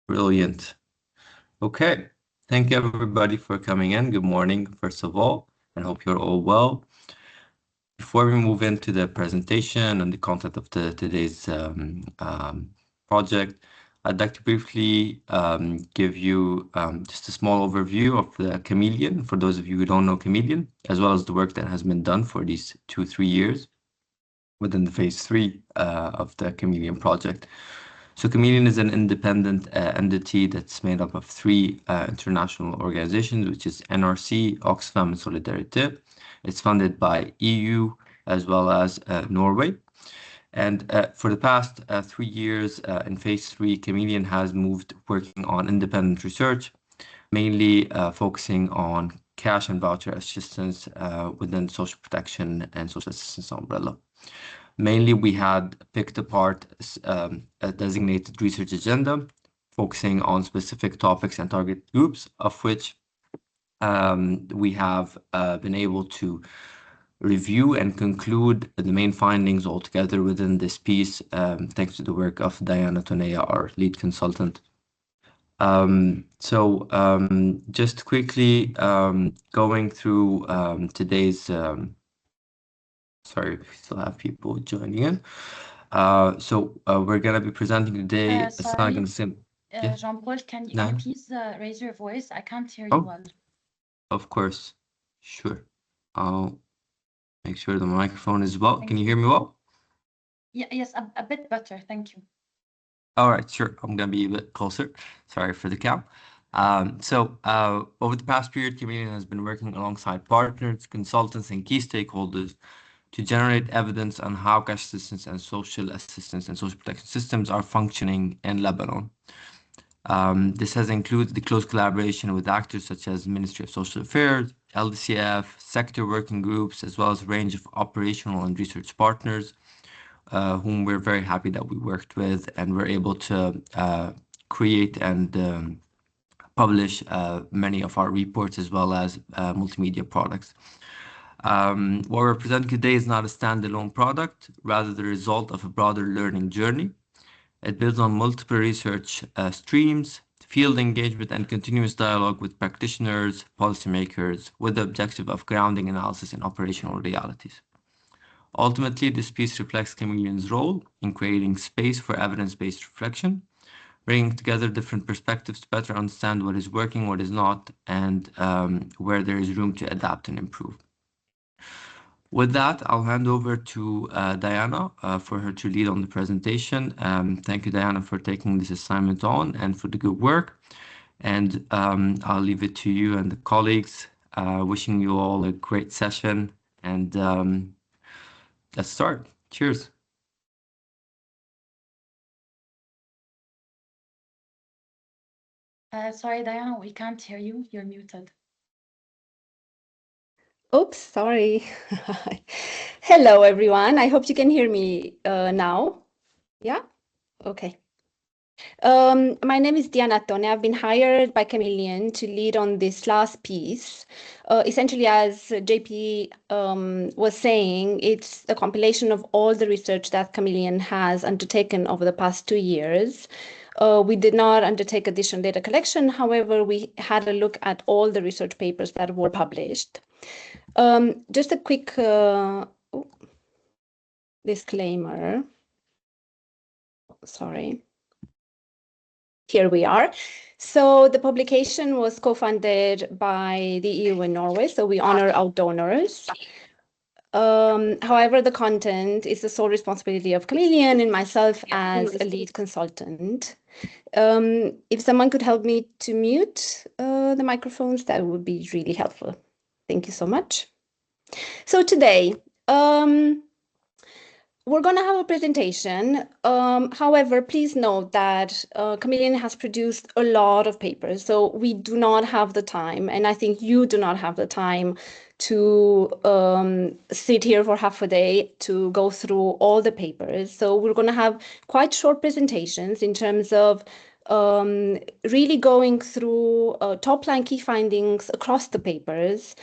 Brilliant. Okay. Thank you everybody for coming in. Good morning, first of all, and hope you're all well. Before we move into the presentation and the content of today's project, I'd like to briefly give you just a small overview of the Chameleon, for those of you who don't know Chameleon, as well as the work that has been done for these 2-3 years within the phase 3 of the Chameleon project. So Chameleon is an independent entity that's made up of 3 international organizations, which is NRC, Oxfam, and Solidarité. It's funded by EU as well as Norway. And for the past 3 years in phase 3, Chameleon has moved working on independent research, mainly focusing on cash and voucher assistance within social protection and social assistance umbrella. Mainly, we had picked apart a designated research agenda, focusing on specific topics and target groups, of which we have been able to review and conclude the main findings altogether within this piece, thanks to the work of Diana Tonea, our lead consultant. Just quickly going through today's sorry, we still have people joining in. We're going to be presenting today. It's not going to seem. Jean-Paul, can you please raise your voice? I can't hear you well. Of course. Sure. I'll make sure the microphone is well. Can you hear me well? Yes, a bit better. Thank you. All right, sure. I'm going to be a bit closer. Sorry for the cam. Over the past period, Chameleon has been working alongside partners, consultants, and key stakeholders to generate evidence on how cash assistance and social assistance and social protection systems are functioning in Lebanon. This has included the close collaboration with actors such as Ministry of Social Affairs, LDCF, sector working groups, as well as a range of operational and research partners, whom we're very happy that we worked with and were able to create and publish many of our reports as well as multimedia products. What we're presenting today is not a standalone product, rather the result of a broader learning journey. It builds on multiple research streams, field engagement, and continuous dialogue with practitioners, policymakers, with the objective of grounding analysis in operational realities. Ultimately, this piece reflects Chameleon's role in creating space for evidence-based reflection, bringing together different perspectives to better understand what is working, what is not, and where there is room to adapt and improve. With that, I'll hand over to Diana for her to lead on the presentation. Thank you, Diana, for taking this assignment on and for the good work. And I'll leave it to you and the colleagues. Wishing you all a great session. And let's start. Cheers. Sorry, Diana, we can't hear you. You're muted. Oops, sorry. Hello, everyone. I hope you can hear me now. Yeah? Okay. My name is Diana Tone. I've been hired by Chameleon to lead on this last piece. Essentially, as JP was saying, it's a compilation of all the research that Chameleon has undertaken over the past 2 years. We did not undertake additional data collection. However, we had a look at all the research papers that were published. Just a quick disclaimer. Sorry. Here we are. So the publication was co-funded by the EU and Norway, so we honor our donors. However, the content is the sole responsibility of Chameleon and myself as a lead consultant. If someone could help me to mute the microphones, that would be really helpful. Thank you so much. So today, we're going to have a presentation. However, please note that Chameleon has produced a lot of papers, so we do not have the time, and I think you do not have the time to sit here for half a day to go through all the papers. So we're going to have quite short presentations in terms of really going through top-line key findings across the papers,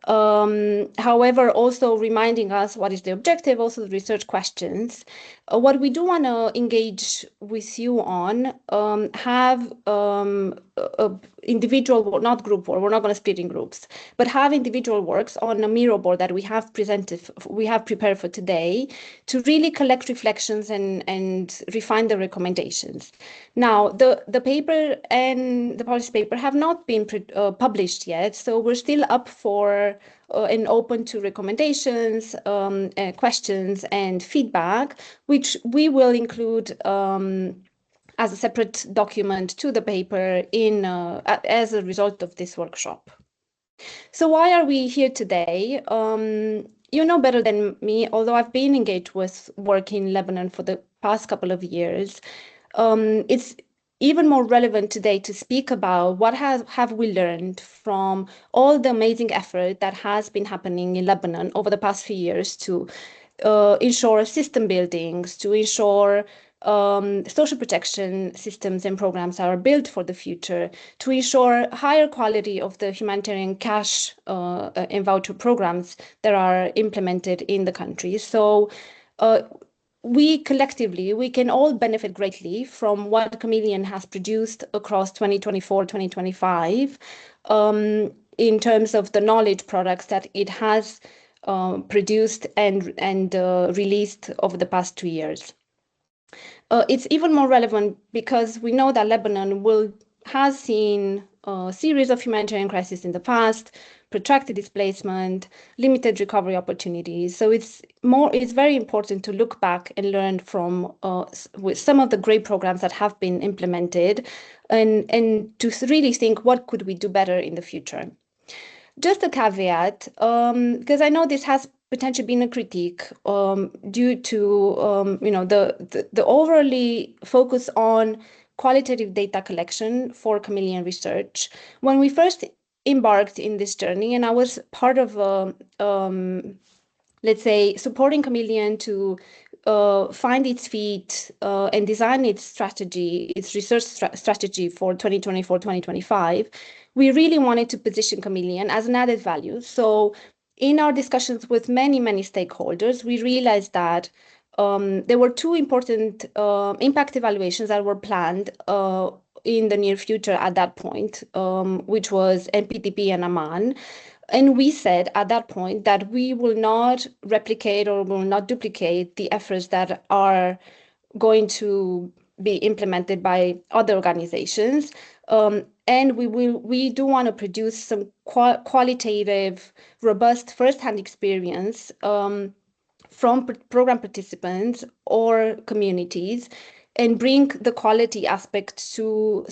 However, also reminding us what is the objective, also the research questions. What we do want to engage with you on, have individual, not group work, we're not going to split in groups, but have individual works on a Miro board that we have prepared for today to really collect reflections and refine the recommendations. Now, the paper and the published paper have not been published yet, so we're still up for and open to recommendations, questions, and feedback, which we will include as a separate document to the paper as a result of this workshop. So why are we here today? You know better than me, although I've been engaged with work in Lebanon for the past couple of years, it's even more relevant today to speak about what have we learned from all the amazing effort that has been happening in Lebanon over the past few years to ensure system buildings, to ensure social protection systems and programs are built for the future, to ensure higher quality of the humanitarian cash and voucher programs that are implemented in the country. So we collectively, we can all benefit greatly from what Chameleon has produced across 2024, 2025, in terms of the knowledge products that it has produced and released over the past 2 years. It's even more relevant because we know that Lebanon has seen a series of humanitarian crises in the past, protracted displacement, limited recovery opportunities. So it's very important to look back and learn from with some of the great programs that have been implemented, and to really think what could we do better in the future. Just a caveat, because I know this has potentially been a critique due to the overly focus on qualitative data collection for Chameleon research. When we first embarked in this journey, and I was part of let's say supporting Chameleon to find its feet and design its strategy, its research strategy for 2024-2025, we really wanted to position Chameleon as an added value. So in our discussions with many stakeholders, we realized that there were two important impact evaluations that were planned in the near future at that point, which was NPTP and Amman. And we said at that point that we will not replicate or will not duplicate the efforts that are going to be implemented by other organizations. And we do want to produce some qualitative, robust first-hand experience from program participants or communities, and bring the quality aspect to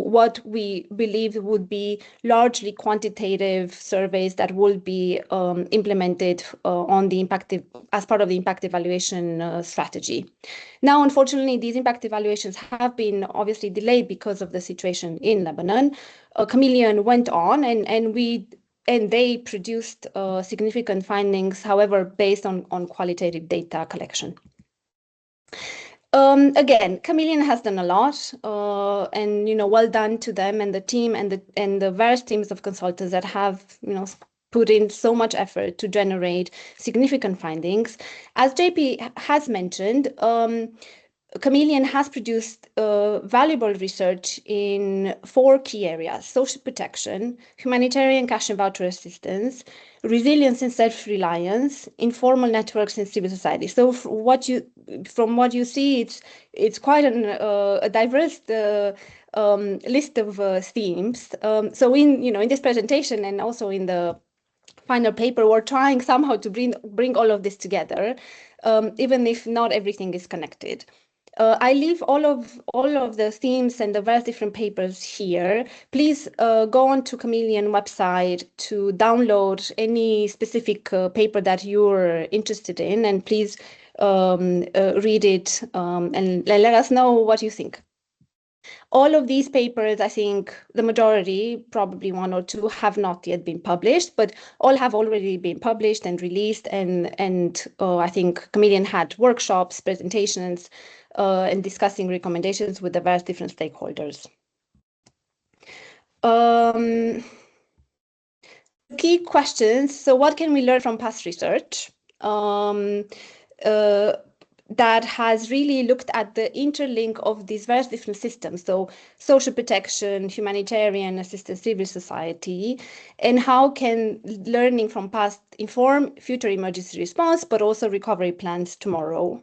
what we believe would be largely quantitative surveys that will be implemented as part of the impact evaluation strategy. Now, unfortunately, these impact evaluations have been obviously delayed because of the situation in Lebanon. Chameleon went on and they produced significant findings, however, based on qualitative data collection. Again, Chameleon has done a lot, and well done to them and the team and the various teams of consultants that have put in so much effort to generate significant findings. As JP has mentioned, Chameleon has produced valuable research in 4 key areas: social protection, humanitarian cash and voucher assistance, resilience and self-reliance, informal networks and civil society. So from what you see, it's quite a diverse list of themes. So in this presentation and also in the final paper, we're trying somehow to bring all of this together, even if not everything is connected. I leave all of the themes and the various different papers here. Please go on to Chameleon website to download any specific paper that you're interested in, and please read it and let us know what you think. All of these papers, I think the majority, probably 1 or 2, have not yet been published, but all have already been published and released. And I think Chameleon had workshops, presentations, and discussing recommendations with the various different stakeholders. key questions. So what can we learn from past research that has really looked at the interlink of these various different systems, so social protection, humanitarian assistance, civil society, and how can learning from past inform future emergency response, but also recovery plans tomorrow?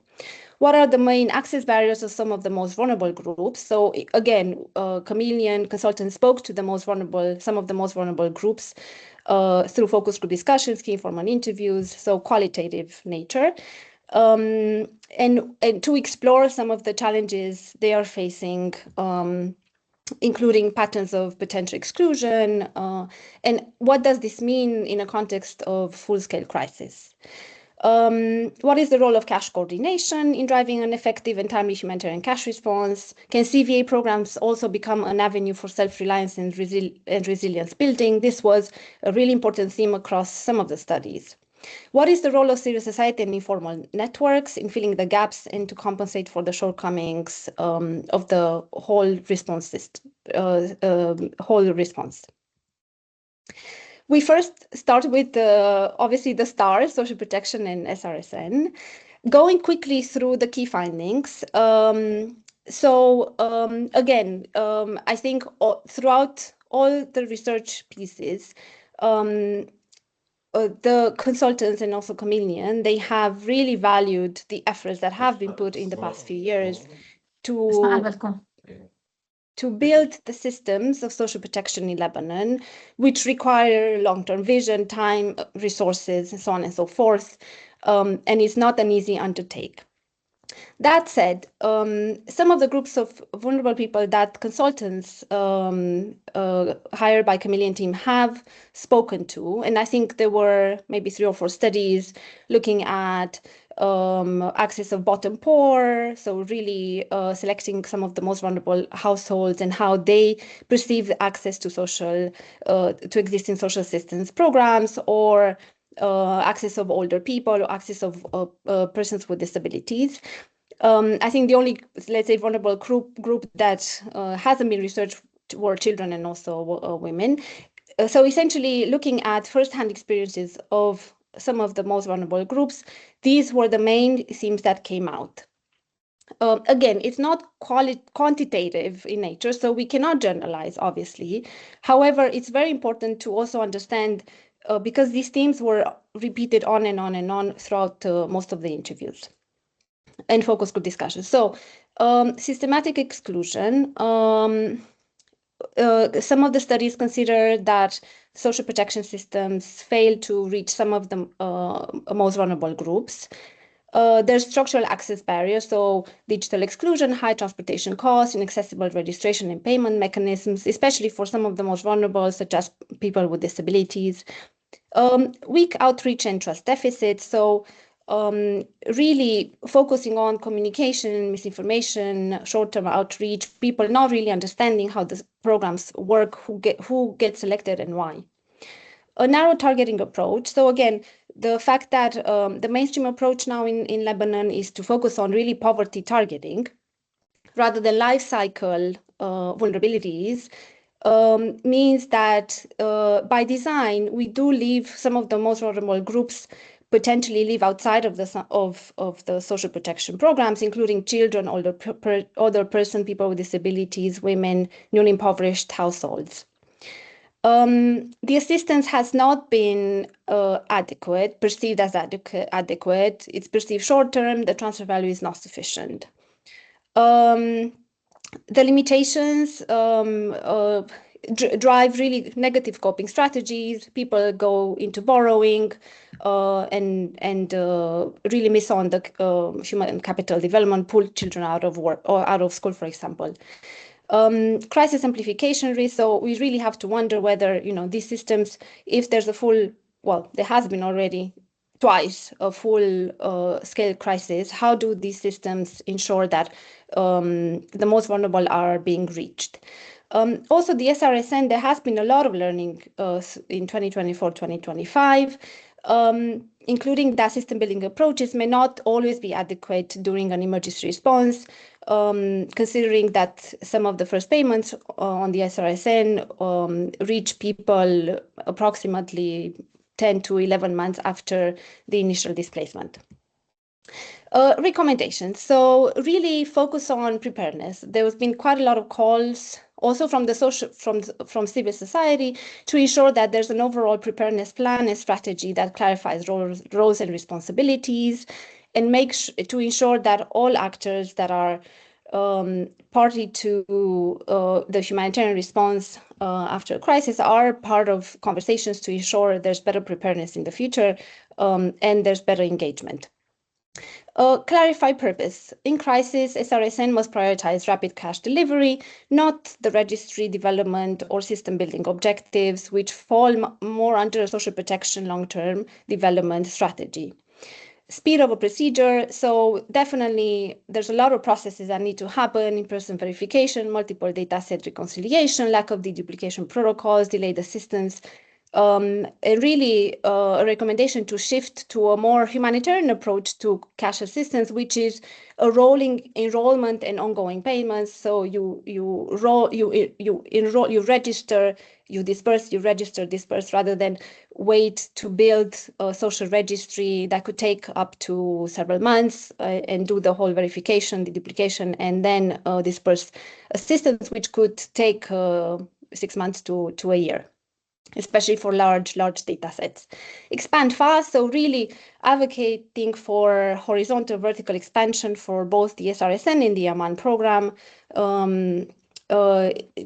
What are the main access barriers of some of the most vulnerable groups? So again, Chameleon consultants spoke to some of the most vulnerable groups through focus group discussions, key informal interviews, so qualitative nature. And to explore some of the challenges they are facing, including patterns of potential exclusion, and what does this mean in a context of full-scale crisis? What is the role of cash coordination in driving an effective and timely humanitarian cash response? Can CVA programs also become an avenue for self-reliance and resilience building? This was a really important theme across some of the studies. What is the role of civil society and informal networks in filling the gaps and to compensate for the shortcomings of the whole response system, whole response? We first start with obviously the STARS, social protection and SRSN. Going quickly through the key findings. Again, I think throughout all the research pieces, the consultants and also Chameleon, they have really valued the efforts that have been put in the past few years to build the systems of social protection in Lebanon, which require long-term vision, time, resources, and so on and so forth, and it's not an easy undertake. That said, some of the groups of vulnerable people that consultants hired by Chameleon team have spoken to, and I think there were maybe 3 or 4 studies looking at access of bottom poor, so really selecting some of the most vulnerable households and how they perceive access to to existing social assistance programs, or access of older people, or access of persons with disabilities. I think the only, let's say, vulnerable group that hasn't been researched were children and also women. So essentially, looking at first-hand experiences of some of the most vulnerable groups, these were the main themes that came out. Again, it's not quantitative in nature, so we cannot generalize, obviously. However, it's very important to also understand, because these themes were repeated on and on and on throughout most of the interviews and focus group discussions. So systematic exclusion, some of the studies consider that social protection systems fail to reach some of the most vulnerable groups. There's structural access barriers, so digital exclusion, high transportation costs, inaccessible registration and payment mechanisms, especially for some of the most vulnerable, such as people with disabilities. Weak outreach and trust deficits, so really focusing on communication, misinformation, short-term outreach, people not really understanding how the programs work, who gets selected and why. A narrow targeting approach. So again, the fact that the mainstream approach now in Lebanon is to focus on really poverty targeting rather than life cycle vulnerabilities, means that by design, we do leave some of the most vulnerable groups potentially live outside of the social protection programs, including children, older person, people with disabilities, women, newly impoverished households. The assistance has not been perceived as adequate. It's perceived short-term, the transfer value is not sufficient. The limitations drive really negative coping strategies. People go into borrowing and really miss on the human capital development, pull children out of work or out of school, for example. Crisis amplification risk. So we really have to wonder whether, these systems, if there's there has been already twice a full scale crisis, how do these systems ensure that the most vulnerable are being reached? Also, the SRSN, there has been a lot of learning in 2024-2025, including that system building approaches may not always be adequate during an emergency response. considering that some of the first payments on the SRSN reach people approximately 10 to 11 months after the initial displacement. Recommendations. So really focus on preparedness. There has been quite a lot of calls also from the from civil society to ensure that there's an overall preparedness plan and strategy that clarifies roles and responsibilities, and to ensure that all actors that are party to the humanitarian response after a crisis are part of conversations to ensure there's better preparedness in the future and there's better engagement. Clarify purpose. In crisis, SRSN must prioritize rapid cash delivery, not the registry development or system building objectives, which fall more under a social protection long-term development strategy. Speed of a procedure. So definitely there's a lot of processes that need to happen: in-person verification, multiple data set reconciliation, lack of deduplication protocols, delayed assistance. Really a recommendation to shift to a more humanitarian approach to cash assistance, which is a rolling enrollment and ongoing payments. So you enroll, you register, you disperse, you register, disperse, rather than wait to build a social registry that could take up to several months and do the whole verification, the duplication, and then disperse assistance, which could take 6 months to a year, especially for large data sets. Expand fast, so really advocating for horizontal vertical expansion for both the SRSN and the Amman program,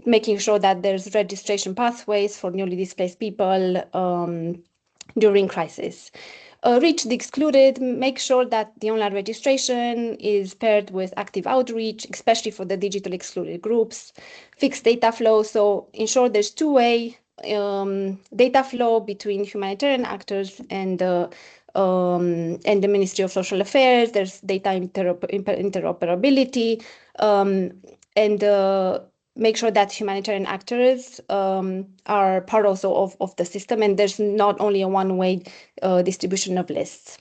making sure that there's registration pathways for newly displaced people during crisis. Reach the excluded, make sure that the online registration is paired with active outreach, especially for the digital excluded groups. Fix data flow, so ensure there's two-way data flow between humanitarian actors and the Ministry of Social Affairs. There's data interoperability, and make sure that humanitarian actors are part also of the system, and there's not only a one-way distribution of lists.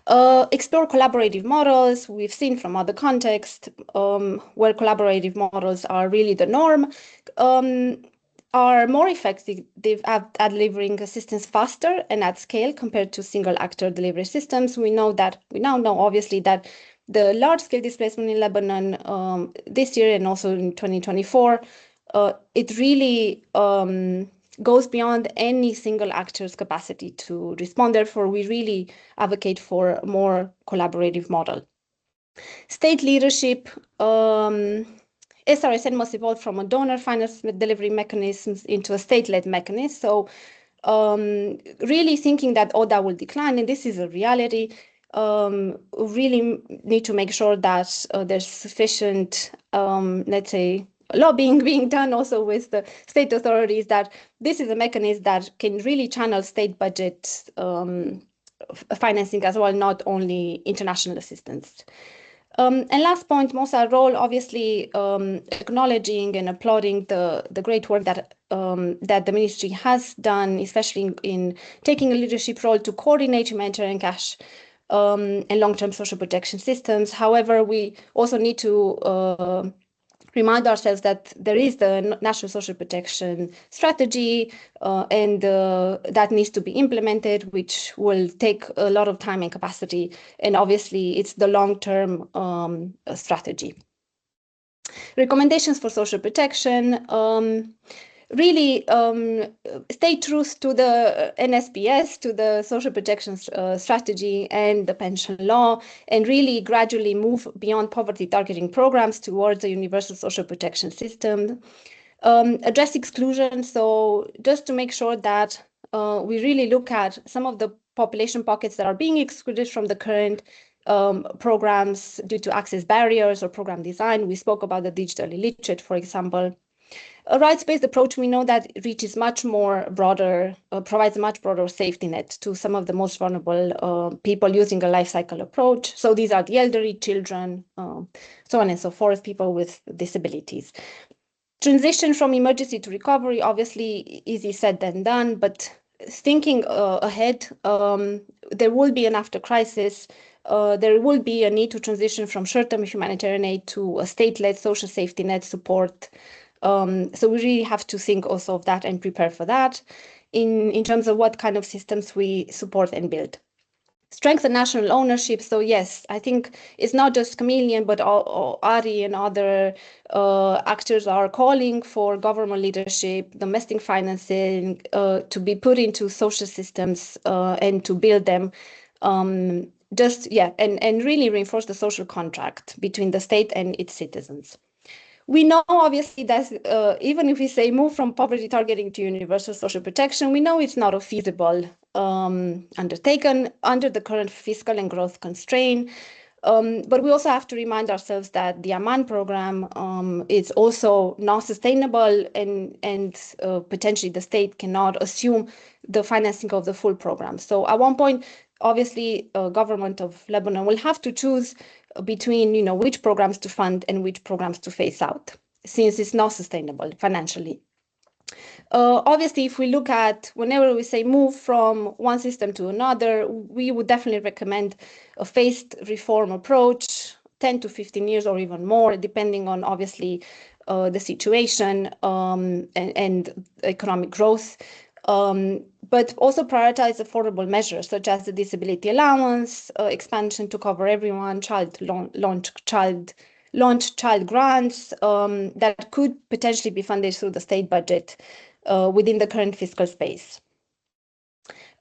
Explore collaborative models. We've seen from other contexts where collaborative models are really the norm, are more effective at delivering assistance faster and at scale compared to single actor delivery systems. We now know obviously that the large-scale displacement in Lebanon this year and also in 2024, it really goes beyond any single actor's capacity to respond. Therefore, we really advocate for a more collaborative model. State leadership. SRSN must evolve from a donor finance delivery mechanism into a state-led mechanism. So really thinking that ODA will decline, and this is a reality, really need to make sure that there's sufficient, let's say, lobbying being done also with the state authorities, that this is a mechanism that can really channel state budget financing as well, not only international assistance. And last point, Mosa's role, obviously acknowledging and applauding the great work that that the ministry has done, especially in taking a leadership role to coordinate humanitarian cash and long-term social protection systems. However, we also need to remind ourselves that there is the National Social Protection Strategy and that needs to be implemented, which will take a lot of time and capacity. And obviously, it's the long-term strategy. Recommendations for social protection. Really stay true to the NSPS, to the social protection strategy and the pension law, and really gradually move beyond poverty targeting programs towards a universal social protection system. Address exclusion, so just to make sure that we really look at some of the population pockets that are being excluded from the current programs due to access barriers or program design. We spoke about the digital illiterate, for example. A rights-based approach, we know that it reaches much more broader, provides a much broader safety net to some of the most vulnerable people using a life cycle approach. So these are the elderly, children, so on and so forth, people with disabilities. Transition from emergency to recovery, obviously easy said than done, but thinking ahead, there will be an after crisis. There will be a need to transition from short-term humanitarian aid to a state-led social safety net support. So we really have to think also of that and prepare for that in terms of what kind of systems we support and build. Strengthen national ownership. So yes, I think it's not just Chameleon, but ARI and other actors are calling for government leadership, domestic financing to be put into social systems and to build them. And really reinforce the social contract between the state and its citizens. We know, obviously, that even if we say move from poverty targeting to universal social protection, we know it's not a feasible undertaken under the current fiscal and growth constraint. But we also have to remind ourselves that the Amman program is also not sustainable, and potentially the state cannot assume the financing of the full program. So at one point, obviously, government of Lebanon will have to choose between, which programs to fund and which programs to phase out, since it's not sustainable financially. Obviously, if we look at whenever we say move from one system to another, we would definitely recommend a phased reform approach, 10 to 15 years or even more, depending on, obviously, the situation and economic growth. But also prioritize affordable measures such as the disability allowance, expansion to cover everyone, launch child grants that could potentially be funded through the state budget within the current fiscal space.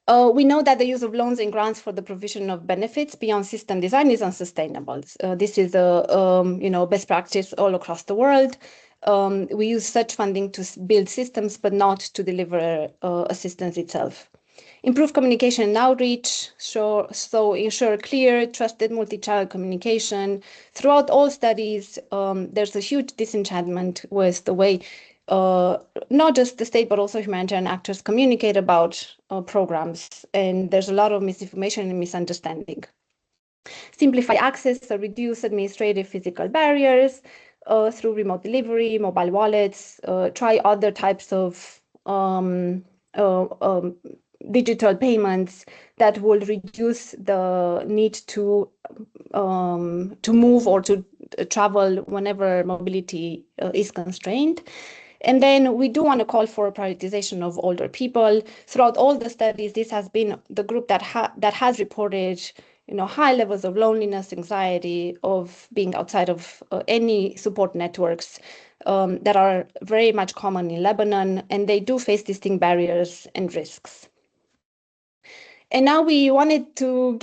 We know that the use of loans and grants for the provision of benefits beyond system design is unsustainable. This is a best practice all across the world. We use such funding to build systems, but not to deliver assistance itself. Improve communication and outreach, so ensure clear, trusted multi-channel communication. Throughout all studies, there's a huge disenchantment with the way not just the state, but also humanitarian actors communicate about programs, and there's a lot of misinformation and misunderstanding. Simplify access, so reduce administrative physical barriers through remote delivery, mobile wallets, try other types of digital payments that will reduce the need to move or to travel whenever mobility is constrained. And then we do want to call for a prioritization of older people. Throughout all the studies, this has been the group that has reported high levels of loneliness, anxiety, of being outside of any support networks that are very much common in Lebanon, and they do face distinct barriers and risks. And now we wanted to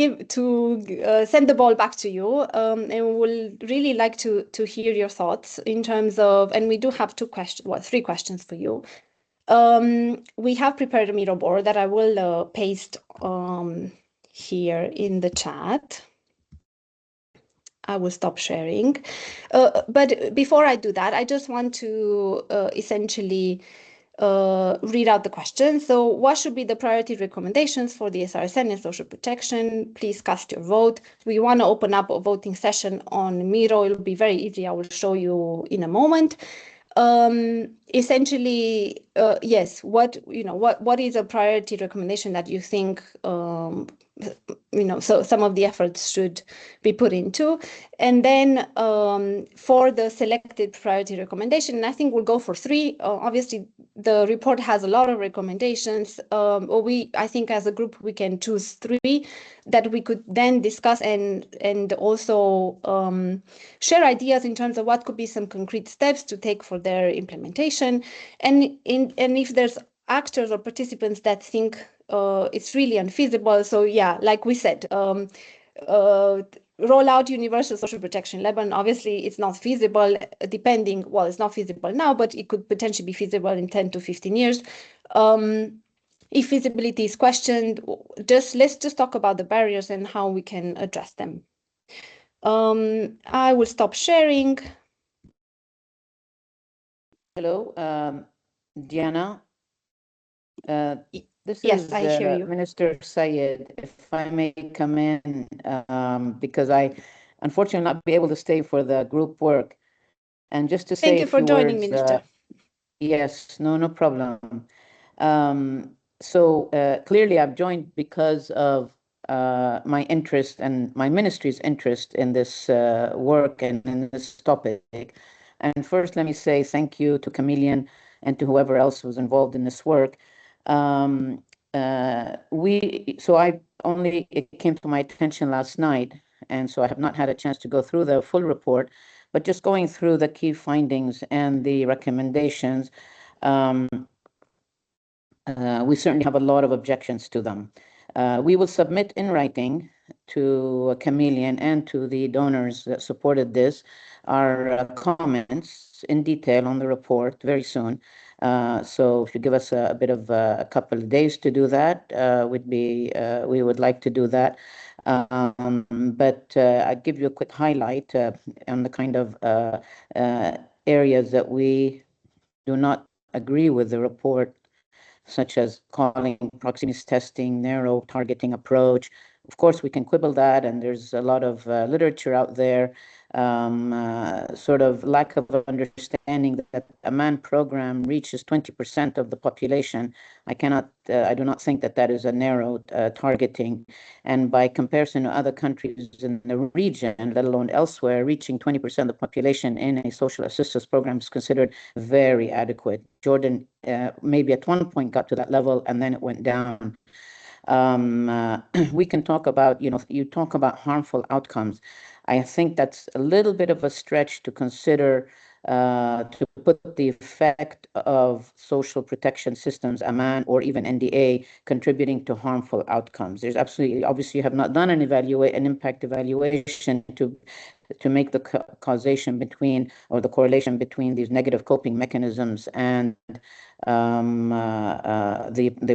send the ball back to you, and we'll really like to hear your thoughts in terms of, and we do have three questions for you. We have prepared a Miro board that I will paste here in the chat. I will stop sharing. But before I do that, I just want to essentially read out the question. So what should be the priority recommendations for the SRSN and social protection? Please cast your vote. We want to open up a voting session on Miro. It'll be very easy. I will show you in a moment. Essentially, yes, what is a priority recommendation that you think so some of the efforts should be put into? And then for the selected priority recommendation, and I think we'll go for three. Obviously, the report has a lot of recommendations. I think as a group, we can choose three that we could then discuss and also share ideas in terms of what could be some concrete steps to take for their implementation. And if there's actors or participants that think it's really unfeasible. So yeah, like we said, roll out universal social protection in Lebanon. Obviously, it's not feasible, it's not feasible now, but it could potentially be feasible in 10 to 15 years. If feasibility is questioned, let's just talk about the barriers and how we can address them. I will stop sharing. Hello, Diana. This yes, is I hear you. Minister Sayed. If I may come in, because I unfortunately not be able to stay for the group work. And just to say Thank you for joining, Minister. Yes, no problem. Clearly I've joined because of my interest and my ministry's interest in this work and in this topic. And first, let me say thank you to Chameleon and to whoever else was involved in this work. It came to my attention last night, and so I have not had a chance to go through the full report, but just going through the key findings and the recommendations, we certainly have a lot of objections to them. We will submit in writing to Chameleon and to the donors that supported this our comments in detail on the report very soon. So if you give us a bit of a couple of days to do that, we would like to do that. But I'll give you a quick highlight on the kind of areas that we do not agree with the report, such as calling proximity testing, narrow targeting approach. Of course, we can quibble that, and there's a lot of literature out there, sort of lack of understanding that a MAN program reaches 20% of the population. I do not think that that is a narrow targeting. And by comparison to other countries in the region, let alone elsewhere, reaching 20% of the population in a social assistance program is considered very adequate. Jordan maybe at one point got to that level, and then it went down. We can talk about, you talk about harmful outcomes. I think that's a little bit of a stretch to consider to put the effect of social protection systems, AMAN, or even NDA, contributing to harmful outcomes. There's obviously, you have not done an impact evaluation to make the causation between, or the correlation between these negative coping mechanisms and the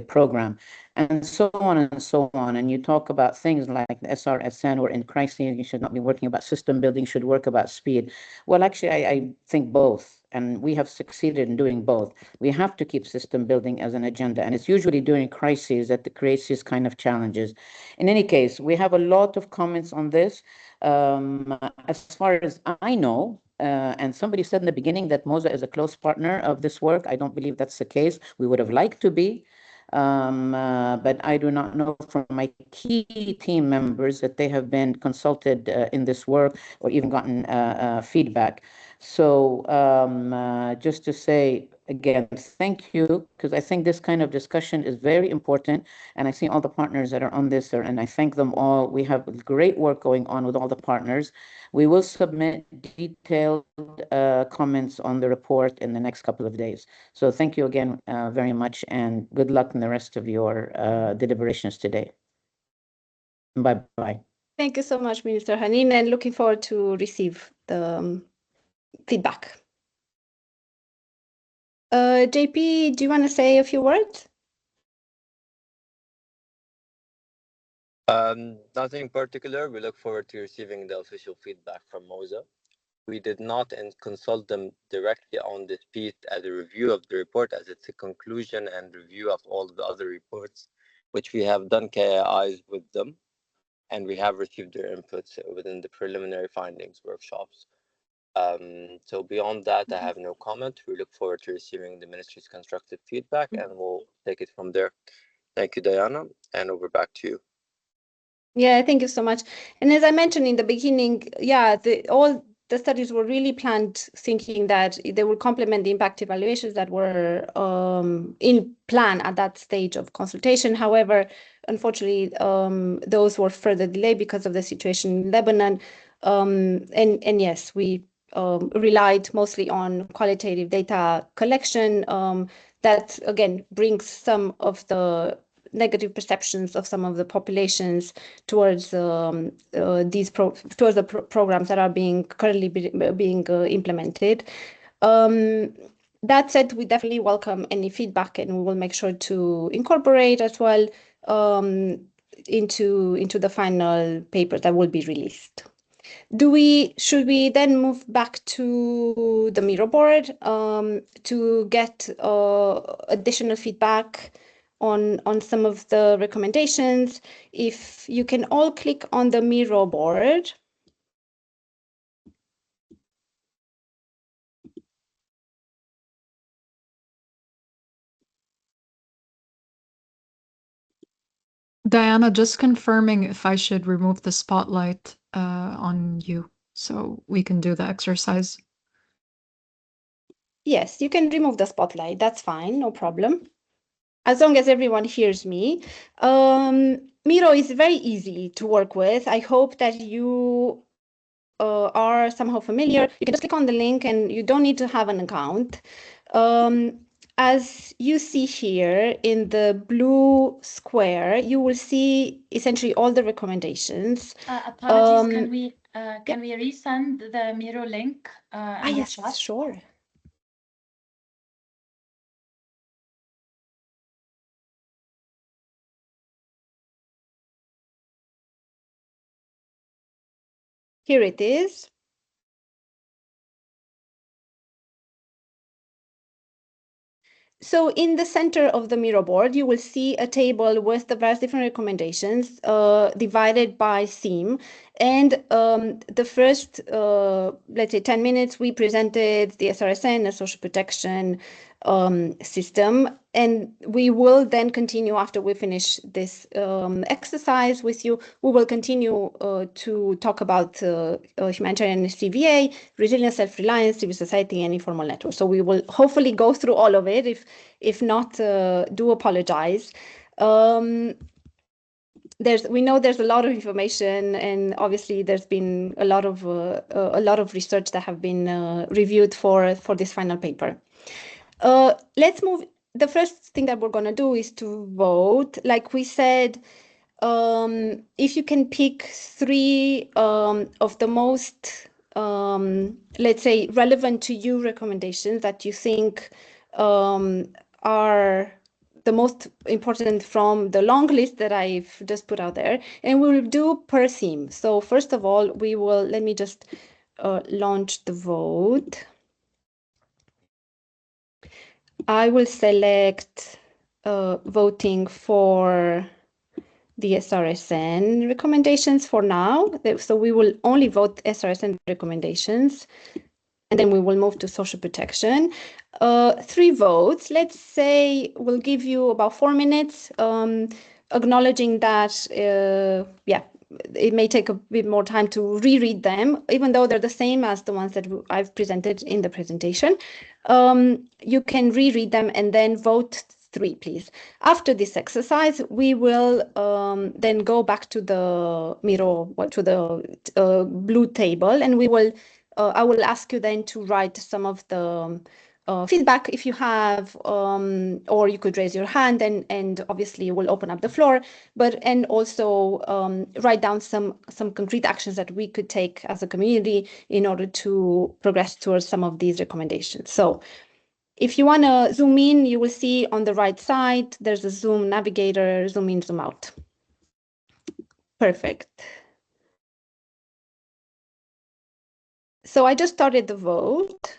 program, and so on and so on. And you talk about things like the SRSN, or in crisis, you should not be working about system building, should work about speed. Well, actually, I think both. And we have succeeded in doing both. We have to keep system building as an agenda. And it's usually during crises that it creates these kind of challenges. In any case, we have a lot of comments on this. As far as I know, and somebody said in the beginning that MOSA is a close partner of this work. I don't believe that's the case. We would have liked to be. But I do not know from my key team members that they have been consulted in this work or even gotten feedback. So just to say again, thank you, because I think this kind of discussion is very important, and I see all the partners that are on this, and I thank them all. We have great work going on with all the partners. We will submit detailed comments on the report in the next couple of days. So thank you again very much, and good luck in the rest of your deliberations today. Bye-bye. Thank you so much, Minister Hanin, and looking forward to receive the feedback. JP, do you want to say a few words? Nothing particular. We look forward to receiving the official feedback from MOSA. We did not consult them directly on this piece as a review of the report, as it's a conclusion and review of all the other reports, which we have done KIIs with them, and we have received their inputs within the preliminary findings workshops. So beyond that, I have no comment. We look forward to receiving the ministry's constructive feedback, and we'll take it from there. Thank you, Diana, and over back to you. Yeah, thank you so much. And as I mentioned in the beginning, yeah, all the studies were really planned thinking that they would complement the impact evaluations that were in plan at that stage of consultation. However, unfortunately, those were further delayed because of the situation in Lebanon. And yes, we relied mostly on qualitative data collection that, again, brings some of the negative perceptions of some of the populations towards towards the programs that are currently being implemented. That said, we definitely welcome any feedback, and we will make sure to incorporate as well into the final paper that will be released. Should we then move back to the Miro board to get additional feedback on some of the recommendations? If you can all click on the Miro board. Diana, just confirming if I should remove the spotlight on you so we can do the exercise. Yes, you can remove the spotlight. That's fine, no problem. As long as everyone hears me. Miro is very easy to work with. I hope that you are somehow familiar. You can just click on the link and you don't need to have an account. As you see here in the blue square, you will see essentially all the recommendations. Apologies, can we resend the Miro link in the yes, chat? sure. Here it is. So in the center of the Miro board, you will see a table with the various different recommendations divided by theme. And the first, let's say, 10 minutes, we presented the SRSN, the social protection system. And we will then continue after we finish this exercise with you. We will continue to talk about humanitarian CVA, resilience, self-reliance, civil society, and informal networks. So we will hopefully go through all of it. If not, do apologize. We know there's a lot of information, and obviously there's been a lot of research that have been reviewed for this final paper. Let's move. The first thing that we're going to do is to vote. Like we said, if you can pick three of the most, let's say, relevant to you recommendations that you think are the most important from the long list that I've just put out there, and we will do per theme. So first of all, let me just launch the vote. I will select voting for the SRSN recommendations for now. So we will only vote SRSN recommendations, and then we will move to social protection. 3 votes, let's say we'll give you about 4 minutes, acknowledging that, it may take a bit more time to reread them, even though they're the same as the ones that I've presented in the presentation. You can reread them and then vote 3, please. After this exercise, we will then go back to the Miro, to the blue table, and we will I will ask you then to write some of the feedback if you have, or you could raise your hand, and obviously we'll open up the floor, and also write down some concrete actions that we could take as a community in order to progress towards some of these recommendations. So if you want to zoom in, you will see on the right side, there's a zoom navigator, zoom in, zoom out. Perfect. So I just started the vote.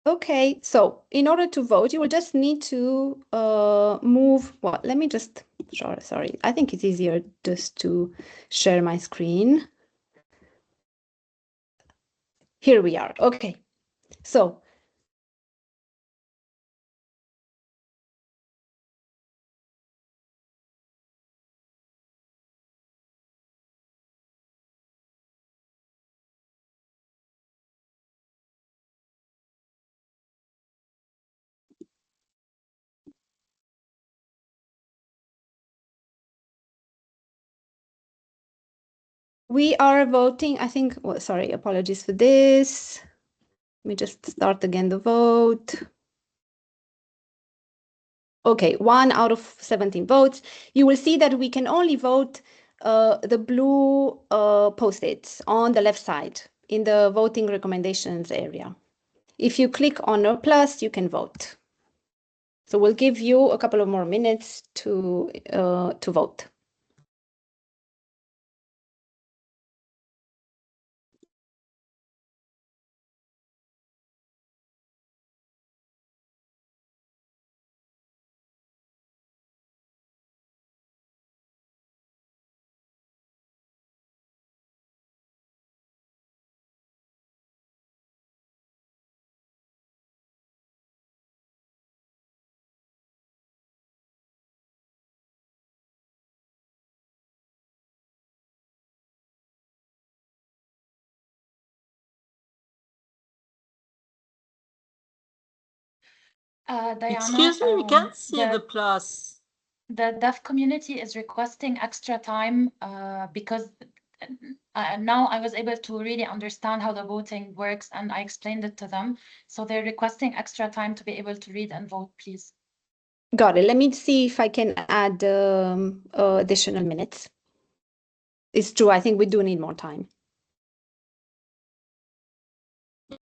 Okay, so in order to vote, you will just need to move. Well, let me just, sorry. I think it's easier just to share my screen. Here we are. Okay, so we are voting, I think, well, sorry, apologies for this. Let me just start again the vote. Okay, 1 out of 17 votes. You will see that we can only vote the blue post-its on the left side in the voting recommendations area. If you click on a plus, you can vote. So we'll give you a couple of more minutes to vote. Diana, Excuse me, we can't see the plus. the deaf community is requesting extra time because now I was able to really understand how the voting works and I explained it to them. So they're requesting extra time to be able to read and vote, please. Got it. Let me see if I can add additional minutes. It's true. I think we do need more time.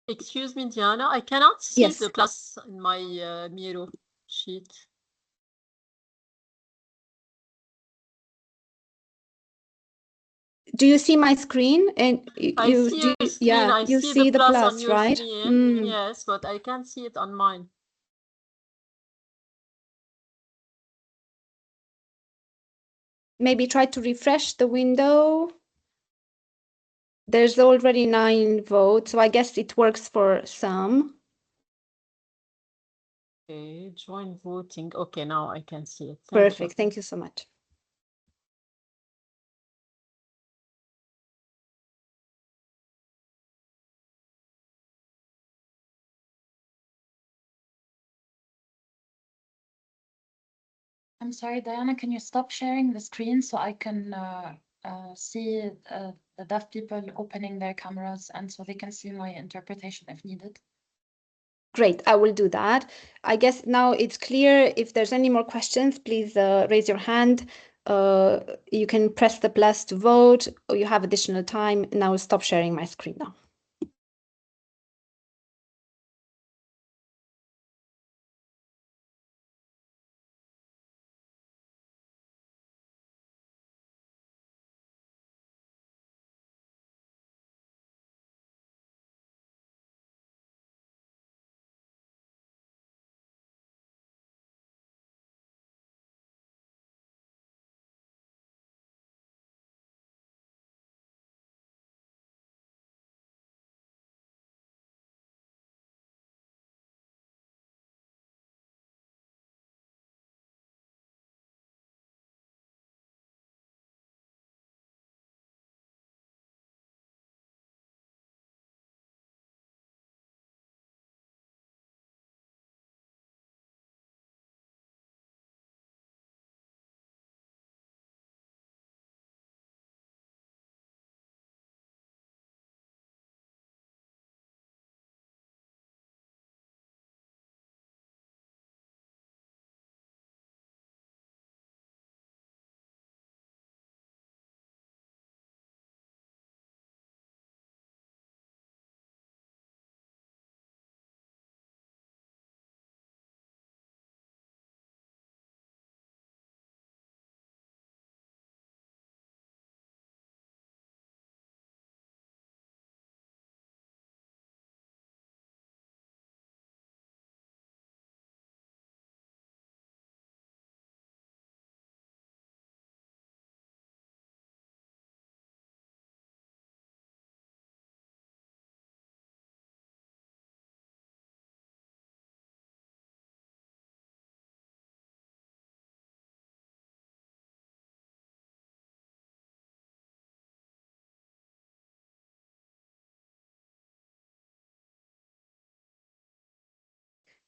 Excuse me, Diana, I cannot see Yes. the plus in my Miro sheet. Do you see my screen? And I see your screen. yeah, I you see see the the plus on plus, your right? screen. Yes, but I can't see it on mine. Maybe try to refresh the window. There's already 9 votes, so I guess it works for some. Okay, join voting. Okay, now I can see it. Perfect. Thank you so much. I'm sorry, Diana, can you stop sharing the screen so I can see the deaf people opening their cameras and so they can see my interpretation if needed? Great, I will do that. I guess now it's clear. If there's any more questions, please raise your hand. You can press the plus to vote, or you have additional time. And I will stop sharing my screen now.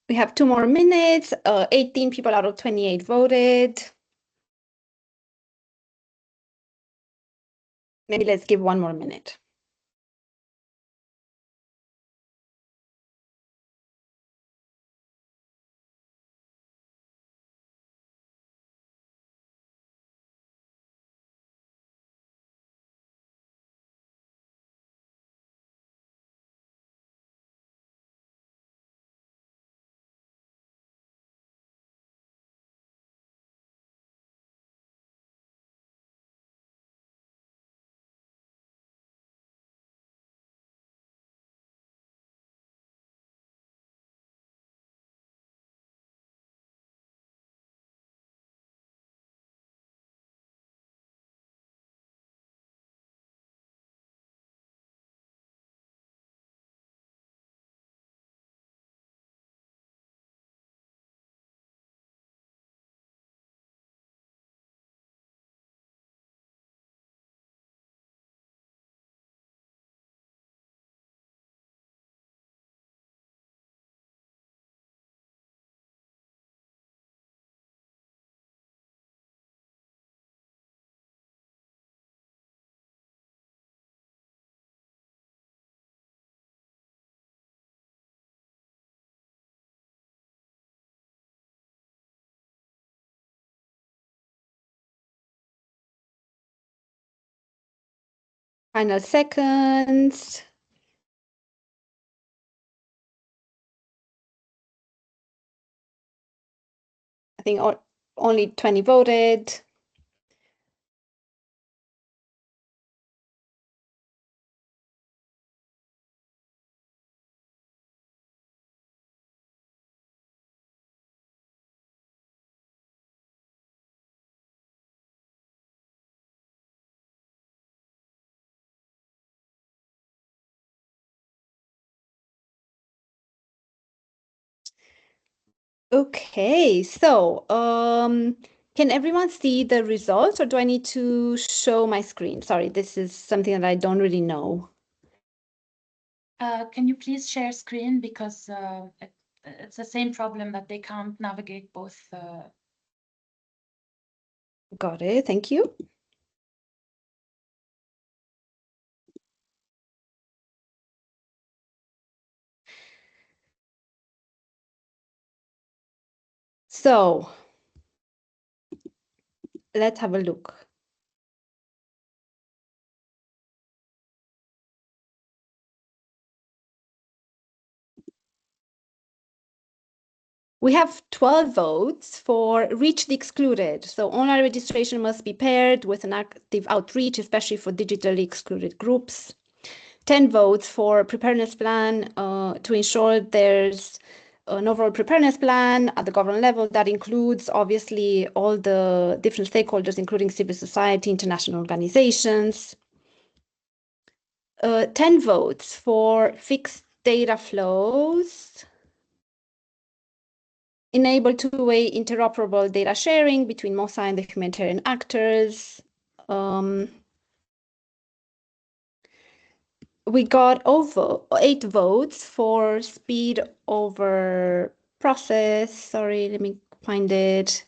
We have 2 more minutes. 18 people out of 28 voted. Maybe let's give 1 more minute. Final seconds. I think only 20 voted. Okay, so can everyone see the results, or do I need to show my screen? Sorry, this is something that I don't really know. Can you please share screen, because it's the same problem that they can't navigate both. Got it, thank you. So let's have a look. We have 12 votes for reach the excluded. So online registration must be paired with an active outreach, especially for digitally excluded groups. 10 votes for preparedness plan to ensure there's an overall preparedness plan at the government level that includes obviously all the different stakeholders, including civil society, international organizations. 10 votes for fixed data flows, enable two-way interoperable data sharing between MOSA and the humanitarian actors. We got over 8 votes for speed over process. Sorry, let me find it.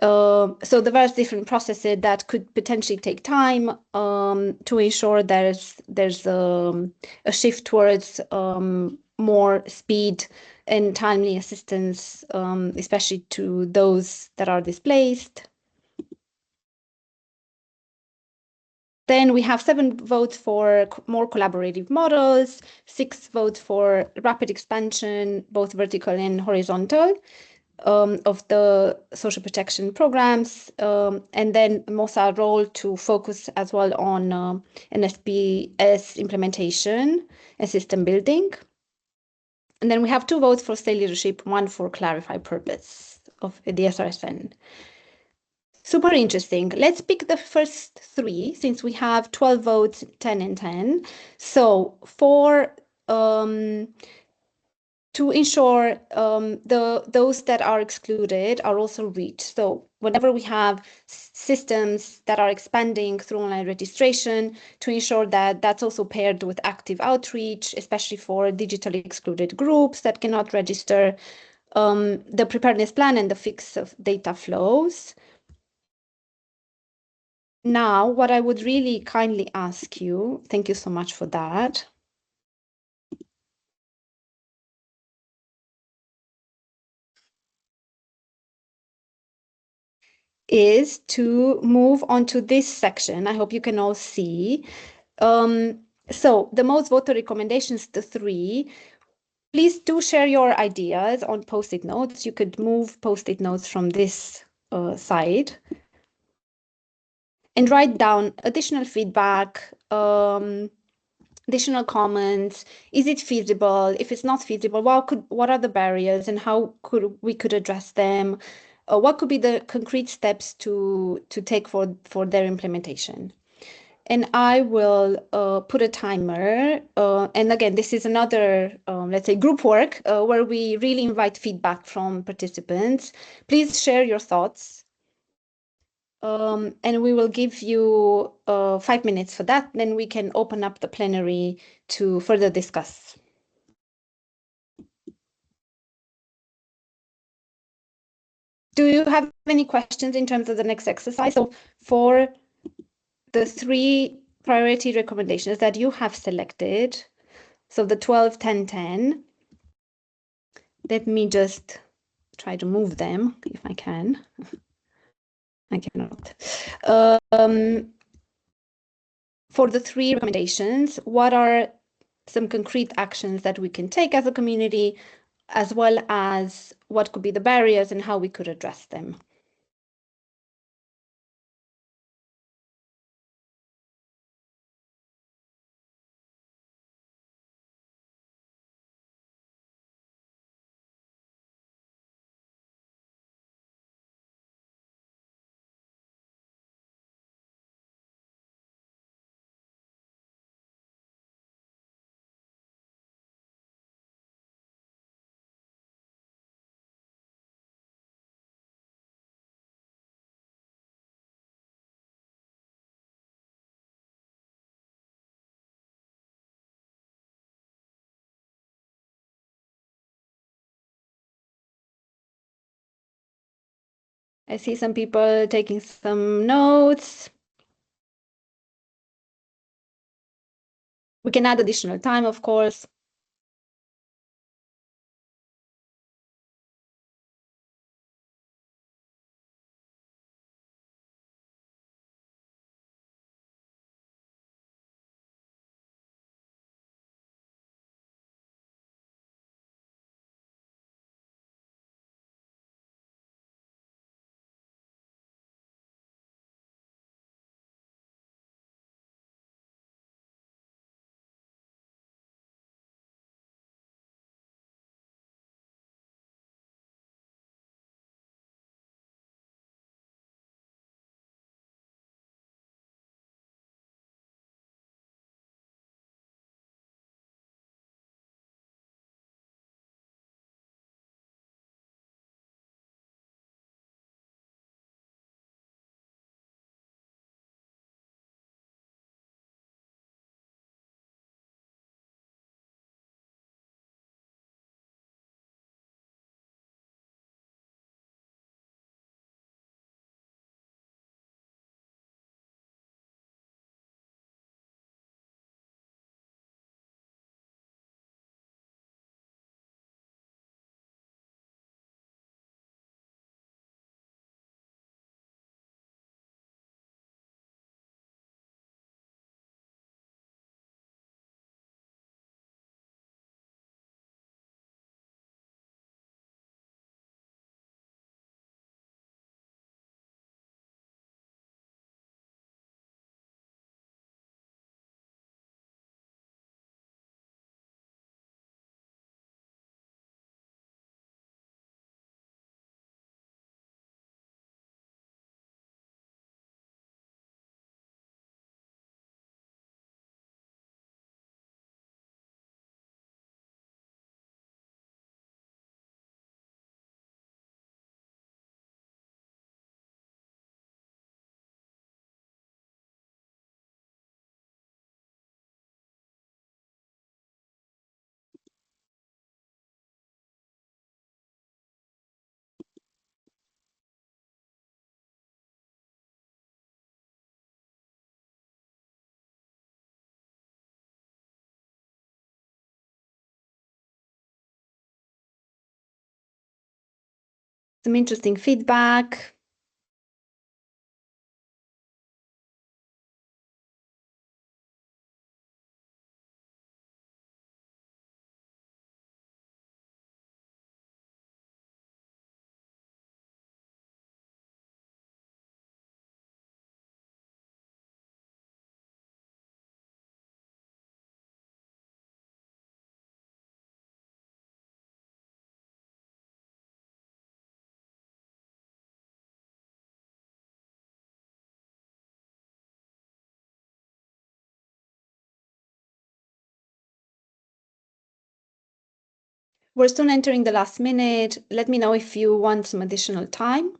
So the various different processes that could potentially take time to ensure there's a shift towards more speed and timely assistance, especially to those that are displaced. Then we have 7 votes for more collaborative models, 6 votes for rapid expansion, both vertical and horizontal, of the social protection programs, and then MOSA role to focus as well on NSPS implementation and system building. And then we have 2 votes for state leadership, 1 for clarify purpose of the SRSN. Super interesting. Let's pick the first 3 since we have 12 votes, 10 and 10. So for to ensure those that are excluded are also reached. So whenever we have systems that are expanding through online registration, to ensure that that's also paired with active outreach, especially for digitally excluded groups that cannot register, the preparedness plan and the fix of data flows. Now, what I would really kindly ask you, thank you so much for that, is to move on to this section. I hope you can all see. So the most voted recommendations, the 3. Please do share your ideas on post-it notes. You could move post-it notes from this side and write down additional feedback, additional comments. Is it feasible? If it's not feasible, what are the barriers and how we could address them? What could be the concrete steps to take for their implementation? And I will put a timer. And again, this is another, let's say, group work where we really invite feedback from participants. Please share your thoughts. And we will give you 5 minutes for that. Then we can open up the plenary to further discuss. Do you have any questions in terms of the next exercise? So for the 3 priority recommendations that you have selected, so the 12, 10, 10, let me just try to move them if I can. I cannot. for the 3 recommendations, what are some concrete actions that we can take as a community, as well as what could be the barriers and how we could address them. I see some people taking some notes. We can add additional time, of course. Some interesting feedback. We're soon entering the last minute. Let me know if you want some additional time.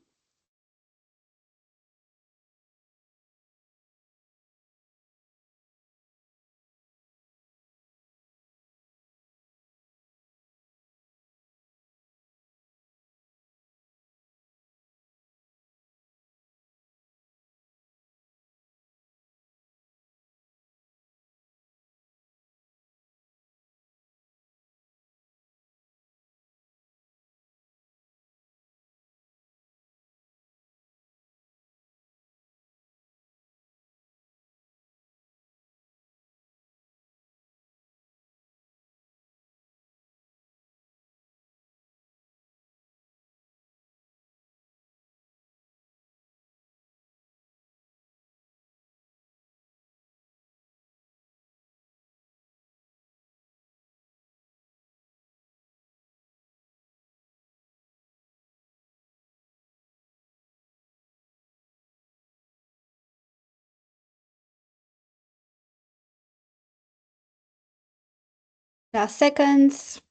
Last seconds.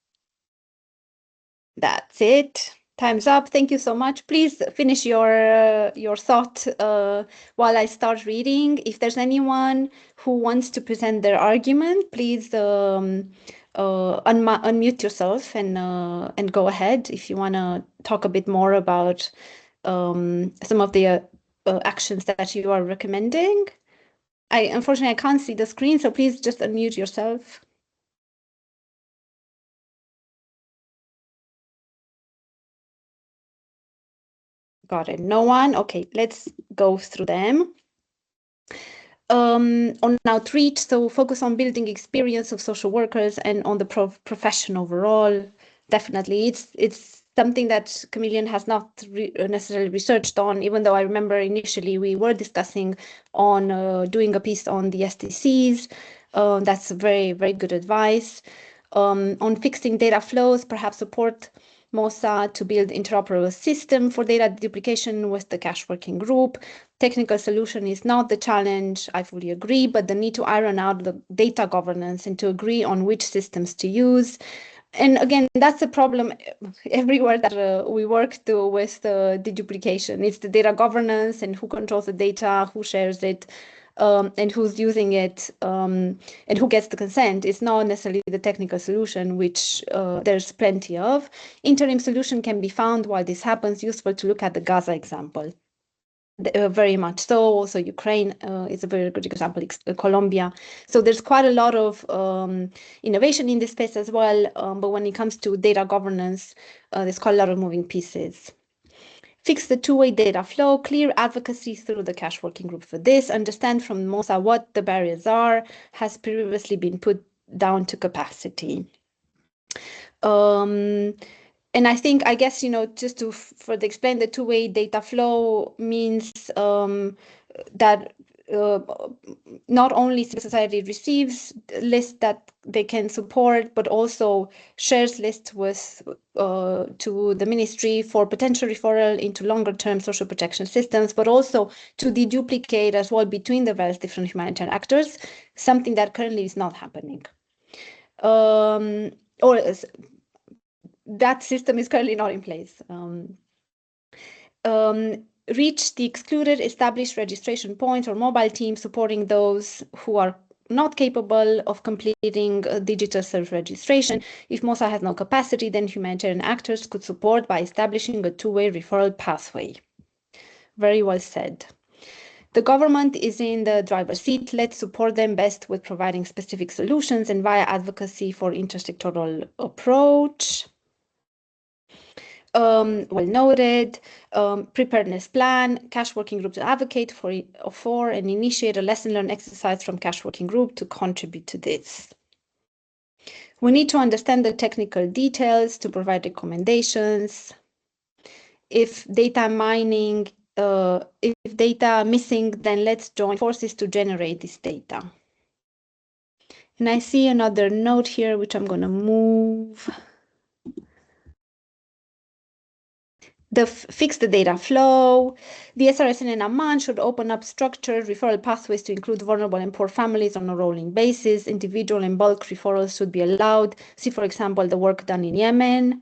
That's it. Time's up. Thank you so much. Please finish your thought while I start reading. If there's anyone who wants to present their argument, please unmute yourself and go ahead if you want to talk a bit more about some of the actions that you are recommending. Unfortunately, I can't see the screen, so please just unmute yourself. Got it. No one? Okay, let's go through them. On outreach, so focus on building experience of social workers and on the profession overall. Definitely, it's something that Chameleon has not necessarily researched on, even though I remember initially we were discussing on doing a piece on the STCs. That's very, very good advice. On fixing data flows, perhaps support MOSA to build interoperable system for data duplication with the cache working group. Technical solution is not the challenge, I fully agree, but the need to iron out the data governance and to agree on which systems to use. And again, that's a problem everywhere that we work to with the deduplication. It's the data governance and who controls the data, who shares it, and who's using it, and who gets the consent. It's not necessarily the technical solution, which there's plenty of. Interim solution can be found while this happens. Useful to look at the Gaza example. Very much so. Also, Ukraine is a very good example, Colombia. So there's quite a lot of innovation in this space as well. But when it comes to data governance, there's quite a lot of moving pieces. Fix the two-way data flow, clear advocacy through the cache working group for this, understand from MOSA what the barriers are, has previously been put down to capacity. And I guess, just to further explain, the two-way data flow means that not only civil society receives lists that they can support, but also shares lists with to the ministry for potential referral into longer-term social protection systems, but also to deduplicate as well between the various different humanitarian actors, something that currently is not happening. That system is currently not in place. Reach the excluded, established registration points or mobile teams supporting those who are not capable of completing digital self-registration. If MOSA has no capacity, then humanitarian actors could support by establishing a two-way referral pathway. Very well said. The government is in the driver's seat. Let's support them best with providing specific solutions and via advocacy for intersectoral approach. Well noted. Preparedness plan, cache working group to advocate for and initiate a lesson learned exercise from cache working group to contribute to this. We need to understand the technical details to provide recommendations. If data mining, if data missing, then let's join forces to generate this data. And I see another note here, which I'm going to move. Fix the data flow. The SRSN and Amman should open up structured referral pathways to include vulnerable and poor families on a rolling basis. Individual and bulk referrals should be allowed. See, for example, the work done in Yemen.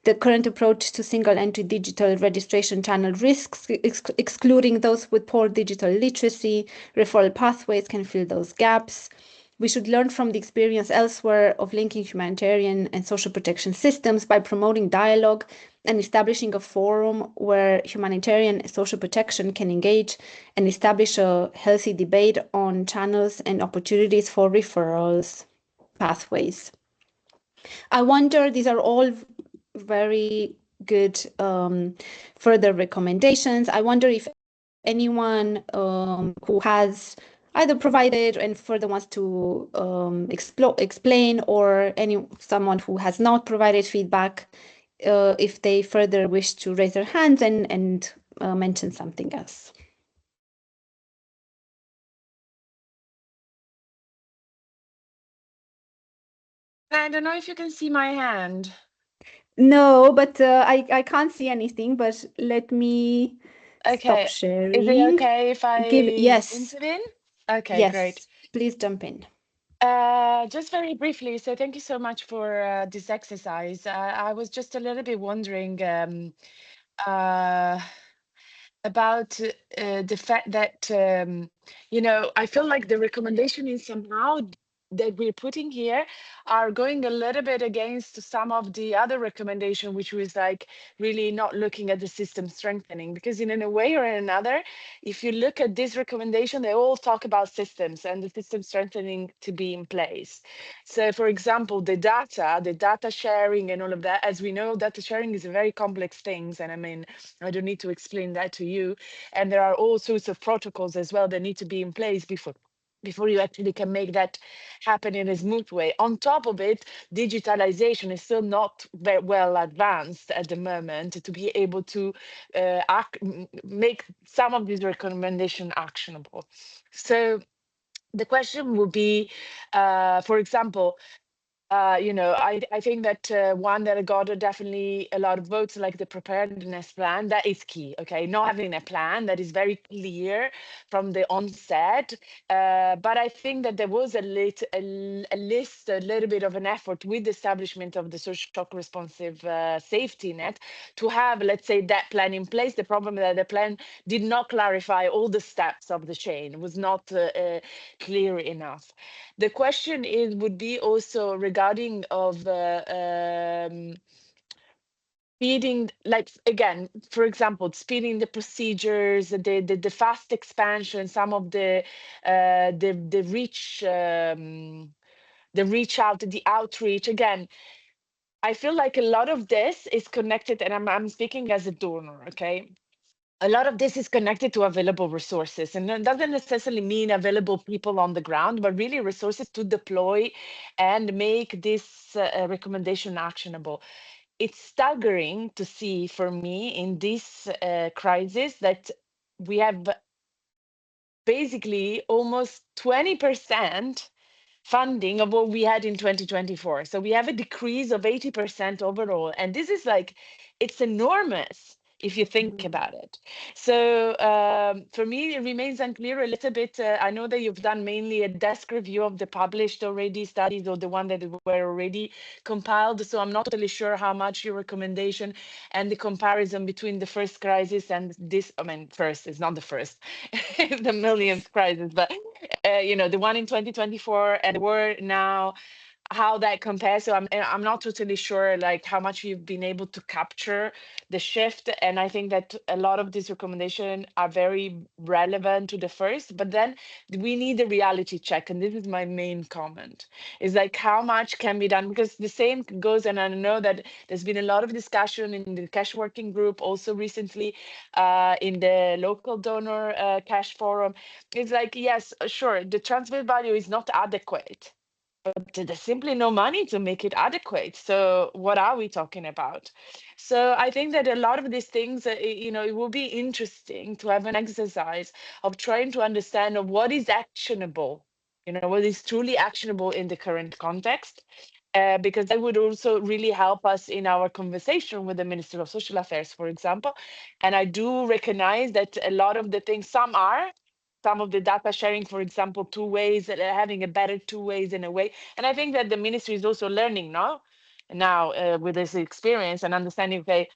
The current approach to single-entry digital registration channel risks, excluding those with poor digital literacy. Referral pathways can fill those gaps. We should learn from the experience elsewhere of linking humanitarian and social protection systems by promoting dialogue and establishing a forum where humanitarian and social protection can engage and establish a healthy debate on channels and opportunities for referrals pathways. I wonder, these are all very good further recommendations. I wonder if anyone who has either provided and further wants to explain, or someone who has not provided feedback, if they further wish to raise their hands and mention something else. I don't know if you can see my hand. No, but I can't see anything, but let me Okay. stop sharing. Is it okay if I yes. intervene? Okay, Yes, great. please jump in. Just very briefly, so thank you so much for this exercise. I was just a little bit wondering uh, about the fact that, I feel like the recommendation is somehow that we're putting here are going a little bit against some of the other recommendation, which was like really not looking at the system strengthening. Because in a way or another, if you look at this recommendation, they all talk about systems and the system strengthening to be in place. So for example, the data sharing and all of that, as we know, data sharing is a very complex thing. And I mean, I don't need to explain that to you. And there are all sorts of protocols as well that need to be in place before you actually can make that happen in a smooth way. On top of it, digitalization is still not very well advanced at the moment to be able to make some of these recommendations actionable. So the question would be, for example, I think that one that got definitely a lot of votes, like the preparedness plan, that is key. Okay, not having a plan that is very clear from the onset. But I think that there was a little bit of an effort with the establishment of the social shock responsive safety net to have, let's say, that plan in place. The problem that the plan did not clarify all the steps of the chain, was not clear enough. The question would be also regarding of speeding, like again, for example, speeding the procedures, the fast expansion, some of the reach, the reach out, the outreach. Again, I feel like a lot of this is connected, and I'm speaking as a donor, okay? A lot of this is connected to available resources, and that doesn't necessarily mean available people on the ground, but really resources to deploy and make this recommendation actionable. It's staggering to see for me in this crisis that we have basically almost 20% funding of what we had in 2024. So we have a decrease of 80% overall. And this is like, it's enormous if you think about it. So for me, it remains unclear a little bit. I know that you've done mainly a desk review of the published already studies or the one that were already compiled. So I'm not totally sure how much your recommendation and the comparison between the first crisis and this, I mean, first, it's not the first, it's the millionth crisis, but the one in 2024 and the war now, how that compares. So I'm not totally sure like how much you've been able to capture the shift. And I think that a lot of these recommendations are very relevant to the first, but then we need a reality check. And this is my main comment, is like how much can be done, because the same goes, and I know that there's been a lot of discussion in the cash working group also recently in the local donor cash forum. It's like, yes, sure, the transfer value is not adequate, but there's simply no money to make it adequate. So what are we talking about? So I think that a lot of these things, it will be interesting to have an exercise of trying to understand of what is actionable, what is truly actionable in the current context. Because that would also really help us in our conversation with the Minister of Social Affairs, for example. And I do recognize that a lot of the things, some of the data sharing, for example, two ways, having a better two ways in a way. And I think that the ministry is also learning now with this experience and understanding, okay,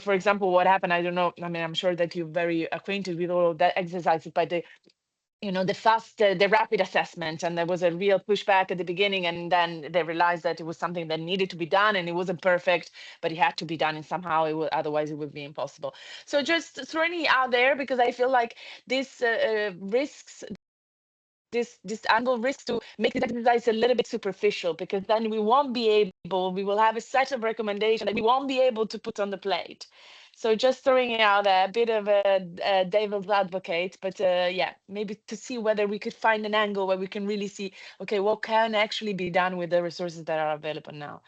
for example, what happened, I don't know, I mean, I'm sure that you're very acquainted with all of that exercises, but the rapid assessment, and there was a real pushback at the beginning, and then they realized that it was something that needed to be done, and it wasn't perfect, but it had to be done, and somehow otherwise it would be impossible. So just throwing it out there, because I feel like this risks this angle risks to make the exercise a little bit superficial, because then we will have a set of recommendations that we won't be able to put on the plate. So just throwing it out there, a bit of a devil's advocate, but yeah, maybe to see whether we could find an angle where we can really see, okay, what can actually be done with the resources that are available now.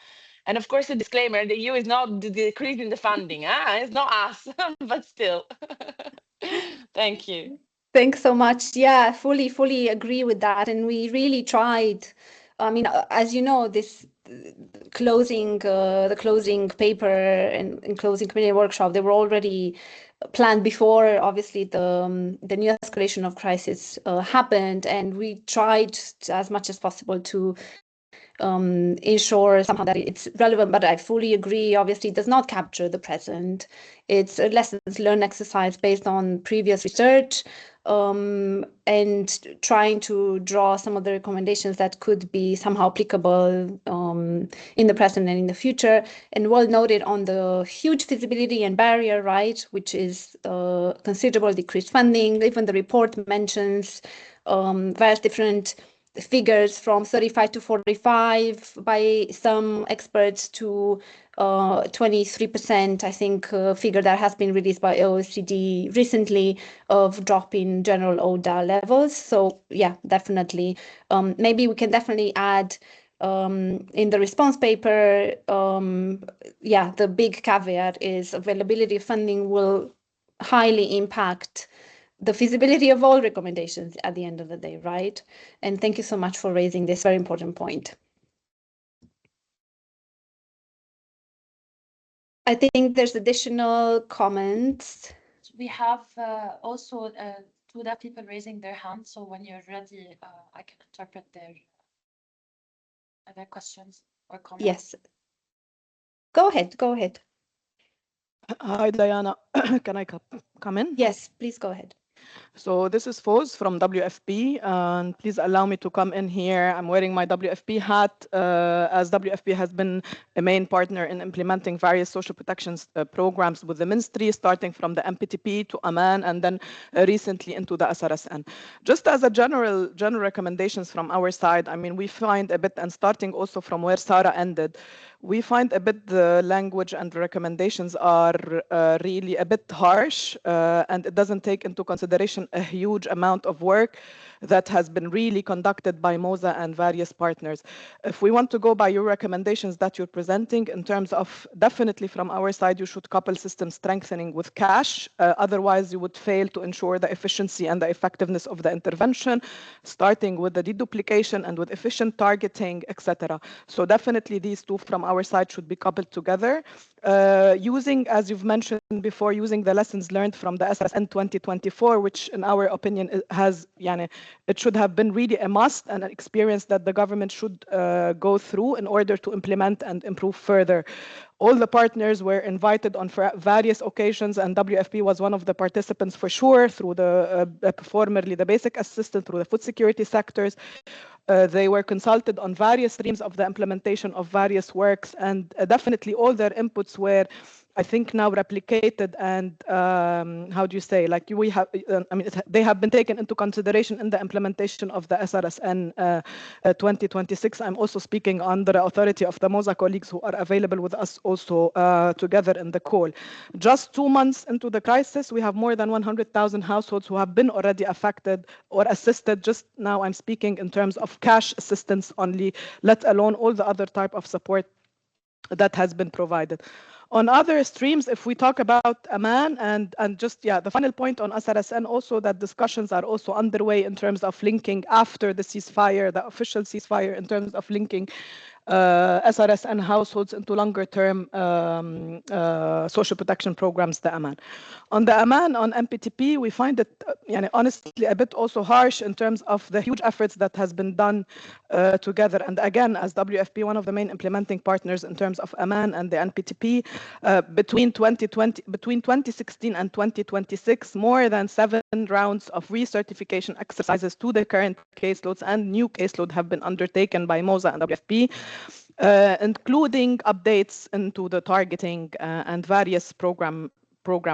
And of course, a disclaimer, the EU is not decreasing the funding. It's not us, but still. Thank you. Thanks so much. Yeah, fully agree with that. And we really tried. I mean, as you know, this the closing paper and closing committee workshop, they were already planned before, obviously, the new escalation of crisis happened, and we tried as much as possible to ensure somehow that it's relevant, but I fully agree, obviously it does not capture the present. It's a lessons learned exercise based on previous research, and trying to draw some of the recommendations that could be somehow applicable in the present and in the future. And well noted on the huge feasibility and barrier, right, which is considerable decreased funding. Even the report mentions various different figures from 35 to 45 by some experts to 23%, I think, figure that has been released by OECD recently of drop in general ODA levels. So yeah, definitely. Maybe we can definitely add in the response paper, yeah, the big caveat is availability of funding will highly impact the feasibility of all recommendations at the end of the day, right? And thank you so much for raising this very important point. I think there's additional comments. We have also two other people raising their hands, so when you're ready, I can interpret their questions or comments. Yes. Go ahead, go ahead. Hi, Diana. Can I come in? Yes, please go ahead. So this is Foz from WFP, and please allow me to come in here. I'm wearing my WFP hat, as WFP has been a main partner in implementing various social protections programs with the ministry, starting from the MPTP to Aman, and then recently into the SRSN. Just as a general recommendations from our side, I mean, we find a bit, and starting also from where Sarah ended, we find a bit the language and recommendations are really a bit harsh, and it doesn't take into consideration a huge amount of work that has been really conducted by MOSA and various partners. If we want to go by your recommendations that you're presenting in terms of, definitely from our side, you should couple system strengthening with cash. Otherwise, you would fail to ensure the efficiency and the effectiveness of the intervention, starting with the deduplication and with efficient targeting, etc. So definitely these two from our side should be coupled together. Using, as you've mentioned before, using the lessons learned from the SRSN 2024, which in our opinion has, it should have been really a must and an experience that the government should go through in order to implement and improve further. All the partners were invited on various occasions, and WFP was one of the participants for sure, through the formerly the basic assistance, through the food security sectors. They were consulted on various streams of the implementation of various works, and definitely all their inputs were, I think, now replicated, and how do you say, like we have, I mean, they have been taken into consideration in the implementation of the SRSN 2026. I'm also speaking under the authority of the MOSA colleagues who are available with us also together in the call. Just 2 months into the crisis, we have more than 100,000 households who have been already affected or assisted. Just now I'm speaking in terms of cash assistance only, let alone all the other type of support that has been provided. On other streams, if we talk about Aman and just, the final point on SRSN also, that discussions are also underway in terms of linking after the ceasefire, the official ceasefire, in terms of linking SRSN households into longer term social protection programs, the Aman. On the Aman, on MPTP, we find it honestly a bit also harsh in terms of the huge efforts that has been done together. And again, as WFP, one of the main implementing partners in terms of Aman and the NPTP, between 2016 and 2026, more than 7 rounds of recertification exercises to the current caseloads and new caseload have been undertaken by MOSA and WFP, including updates into the targeting and various program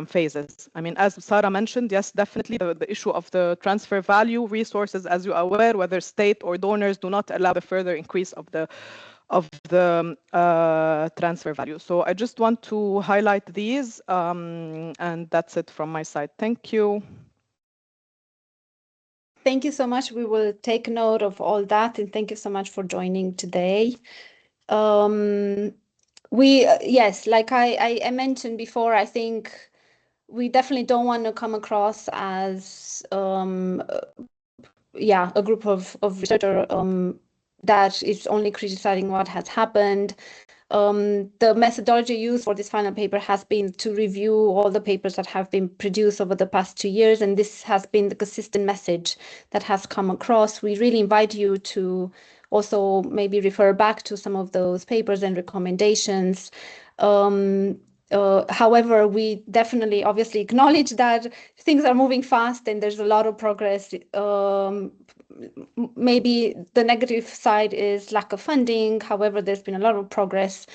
phases. I mean, as Sarah mentioned, yes, definitely the issue of the transfer value resources, as you are aware, whether state or donors do not allow the further increase of the transfer value. So I just want to highlight these, and that's it from my side. Thank you. Thank you so much. We will take note of all that, and thank you so much for joining today. Yes, like I mentioned before, I think we definitely don't want to come across as a group of researchers that is only criticizing what has happened. The methodology used for this final paper has been to review all the papers that have been produced over the past 2 years, and this has been the consistent message that has come across. We really invite you to also maybe refer back to some of those papers and recommendations. However, we definitely obviously acknowledge that things are moving fast and there's a lot of progress. Maybe the negative side is lack of funding. However, there's been a lot of progress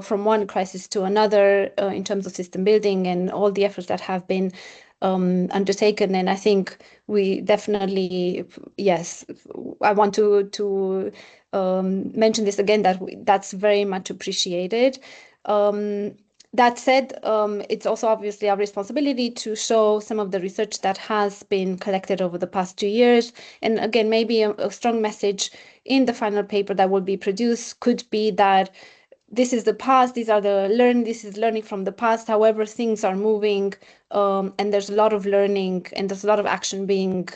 from one crisis to another in terms of system building and all the efforts that have been undertaken. And I think we definitely, yes, I want to mention this again, that that's very much appreciated. That said, it's also obviously our responsibility to show some of the research that has been collected over the past 2 years. And again, maybe a strong message in the final paper that will be produced could be that this is the past, this is learning from the past. However, things are moving, and there's a lot of learning and there's a lot of action being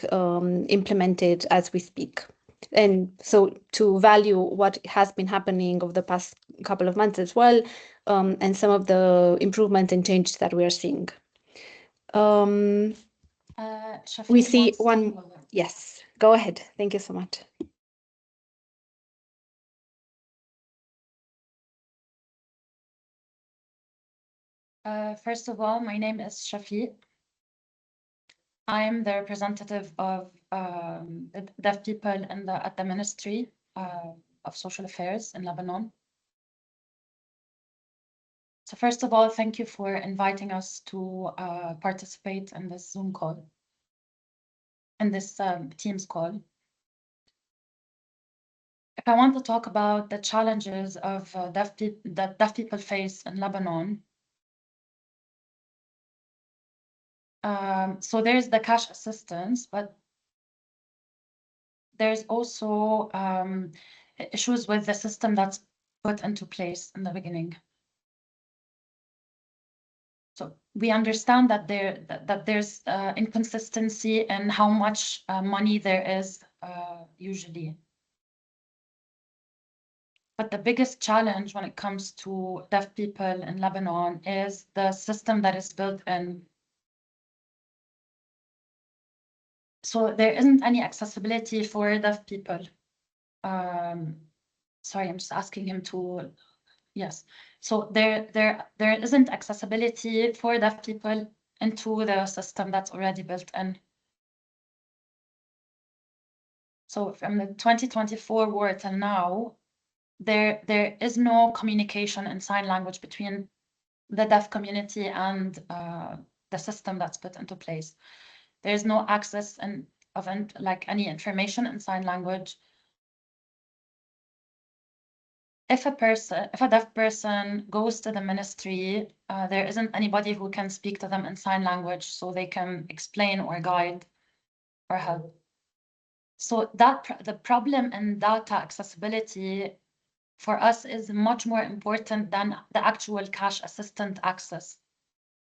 implemented as we speak. And so to value what has been happening over the past couple of months as well, and some of the improvements and changes that we are seeing. We see one. Yes, go ahead. Thank you so much. First of all, my name is Shafi. I'm the representative of the deaf people at the Ministry of Social Affairs in Lebanon. So first of all, thank you for inviting us to participate in this Zoom call, in this Teams call. If I want to talk about the challenges of that deaf people face in Lebanon, so there's the cash assistance, but there's also issues with the system that's put into place in the beginning. So we understand that there's inconsistency in how much money there is usually. But the biggest challenge when it comes to deaf people in Lebanon is the system that is built in. So there isn't any accessibility for deaf people. Sorry, I'm just asking him to, yes. So there isn't accessibility for deaf people into the system that's already built in. So from the 2024 war till now, there is no communication in sign language between the deaf community and the system that's put into place. There is no access of like any information in sign language. If a deaf person goes to the ministry, there isn't anybody who can speak to them in sign language so they can explain or guide or help. So the problem in data accessibility for us is much more important than the actual cash assistant access,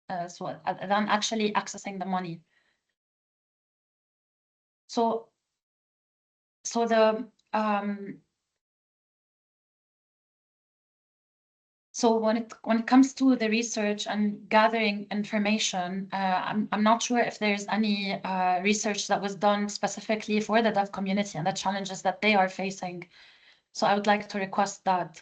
than actually accessing the money. So when it comes to the research and gathering information, I'm not sure if there's any research that was done specifically for the deaf community and the challenges that they are facing. So I would like to request that,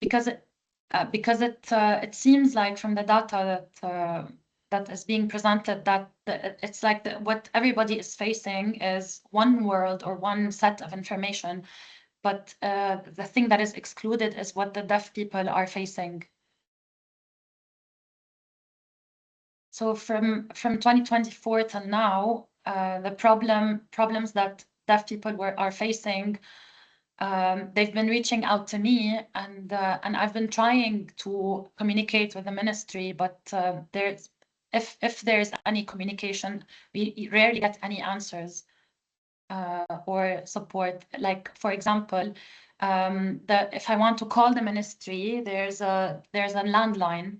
because it seems like from the data that is being presented that it's like what everybody is facing is one world or one set of information, but the thing that is excluded is what the deaf people are facing. So from 2024 till now, the problems that deaf people are facing, they've been reaching out to me, and I've been trying to communicate with the ministry, but if there's any communication, we rarely get any answers or support. Like, for example, if I want to call the ministry, there's a landline.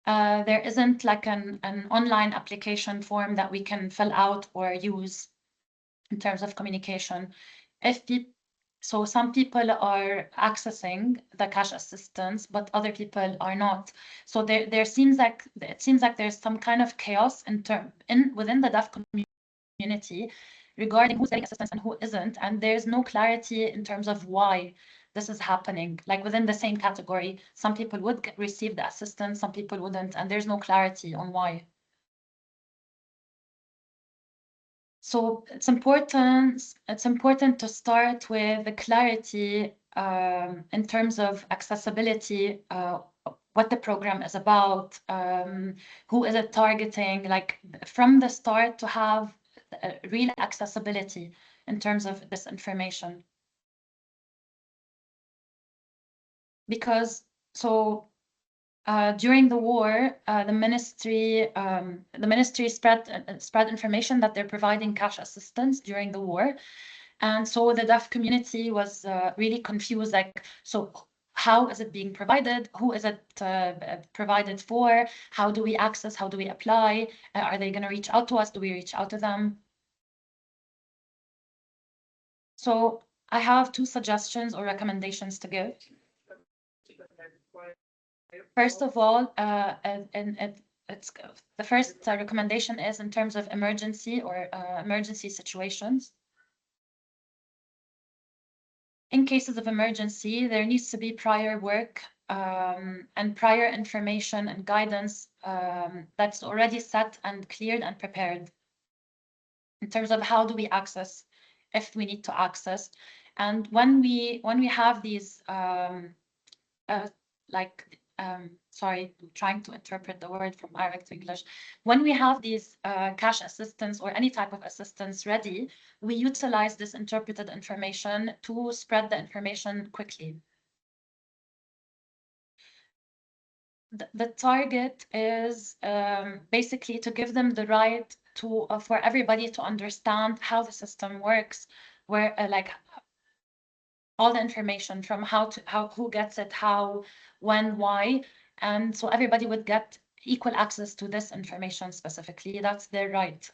There isn't like an online application form that we can fill out or use. in terms of communication. So some people are accessing the cash assistance, but other people are not. So it seems like there's some kind of chaos within the deaf community regarding who's getting assistance and who isn't, and there's no clarity in terms of why this is happening. Like within the same category, some people would receive the assistance, some people wouldn't, and there's no clarity on why. So it's important to start with the clarity in terms of accessibility, what the program is about, who is it targeting, like from the start to have real accessibility in terms of this information. Because during the war, the ministry spread information that they're providing cash assistance during the war, and so the deaf community was really confused. Like, so how is it being provided? Who is it provided for? How do we access? How do we apply? Are they going to reach out to us? Do we reach out to them? So I have 2 suggestions or recommendations to give. First of all, it's the first recommendation is in terms of emergency or emergency situations. In cases of emergency, there needs to be prior work and prior information and guidance that's already set and cleared and prepared in terms of how do we access, if we need to access. And when we have these sorry, I'm trying to interpret the word from Arabic to English. When we have these cash assistance or any type of assistance ready, we utilize this interpreted information to spread the information quickly. The target is basically to give them the right to for everybody to understand how the system works, where like all the information from who gets it, how, when, why, and so everybody would get equal access to this information specifically. That's their right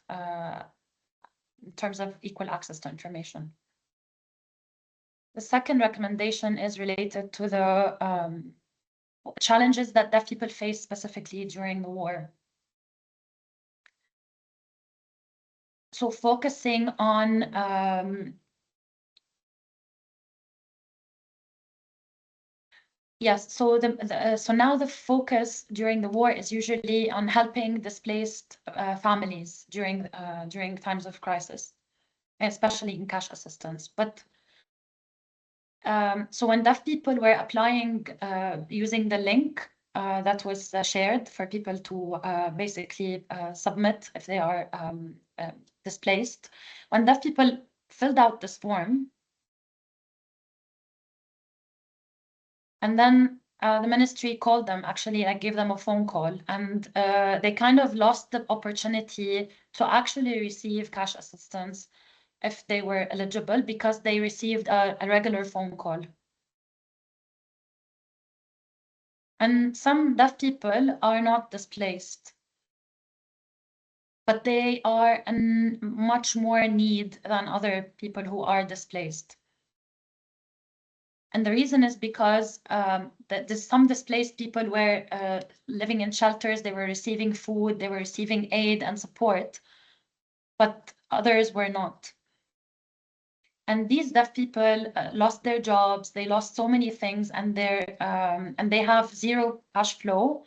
in terms of equal access to information. The second recommendation is related to the challenges that deaf people face specifically during the war. So focusing on yes, so so now the focus during the war is usually on helping displaced families during times of crisis, especially in cash assistance. But so when deaf people were applying using the link that was shared for people to basically submit if they are displaced, when deaf people filled out this form, and then the ministry called them, actually, like gave them a phone call, and they kind of lost the opportunity to actually receive cash assistance if they were eligible because they received a regular phone call. And some deaf people are not displaced, but they are in much more need than other people who are displaced. And the reason is because some displaced people were living in shelters, they were receiving food, they were receiving aid and support, but others were not. And these deaf people lost their jobs, they lost so many things, and they have zero cash flow.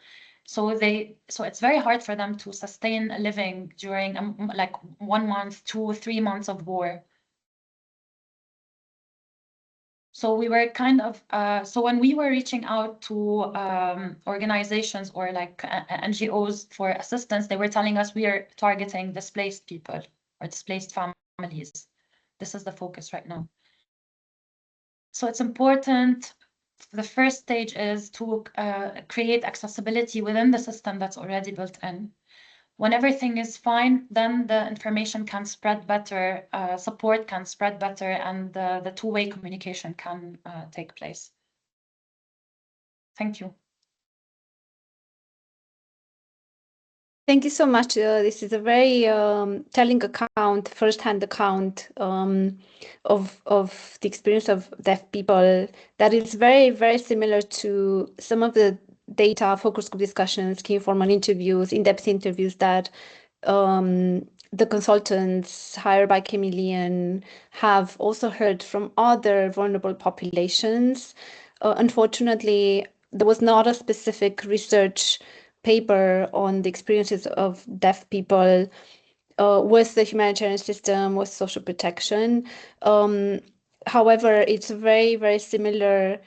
So it's very hard for them to sustain a living during like 1 month, 2, 3 months of war. So we were kind of, so when we were reaching out to organizations or like NGOs for assistance, they were telling us we are targeting displaced people or displaced families. This is the focus right now. So it's important, the first stage is to create accessibility within the system that's already built in. When everything is fine, then the information can spread better, support can spread better, and the two-way communication can take place. Thank you. Thank you so much. This is a very telling account, first-hand account of the experience of deaf people that is very, very similar to some of the data focus group discussions, key informal interviews, in-depth interviews that the consultants hired by CAMEALEON have also heard from other vulnerable populations. Unfortunately, there was not a specific research paper on the experiences of deaf people with the humanitarian system, with social protection. However, it's a very, very similar,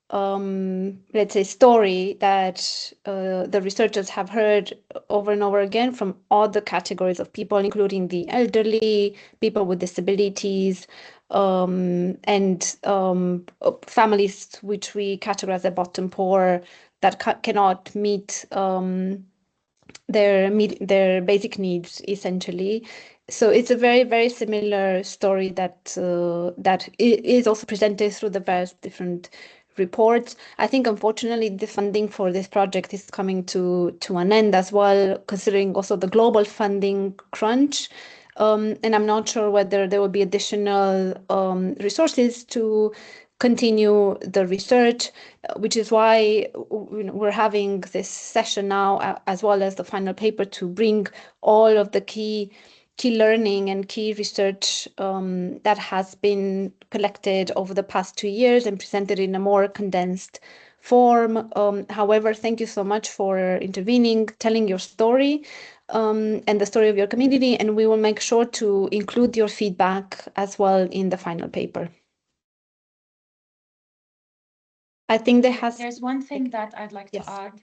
let's say, story that the researchers have heard over and over again from all the categories of people, including the elderly, people with disabilities, and families which we categorize as bottom poor that cannot meet their basic needs essentially. So it's a very, very similar story that is also presented through the various different reports. I think unfortunately the funding for this project is coming to an end as well, considering also the global funding crunch. And I'm not sure whether there will be additional resources to continue the research, which is why we're having this session now, as well as the final paper, to bring all of the key learning and key research that has been collected over the past 2 years and presented in a more condensed form. However, thank you so much for intervening, telling your story and the story of your community, and we will make sure to include your feedback as well in the final paper. I think there's one thing that I'd like to add.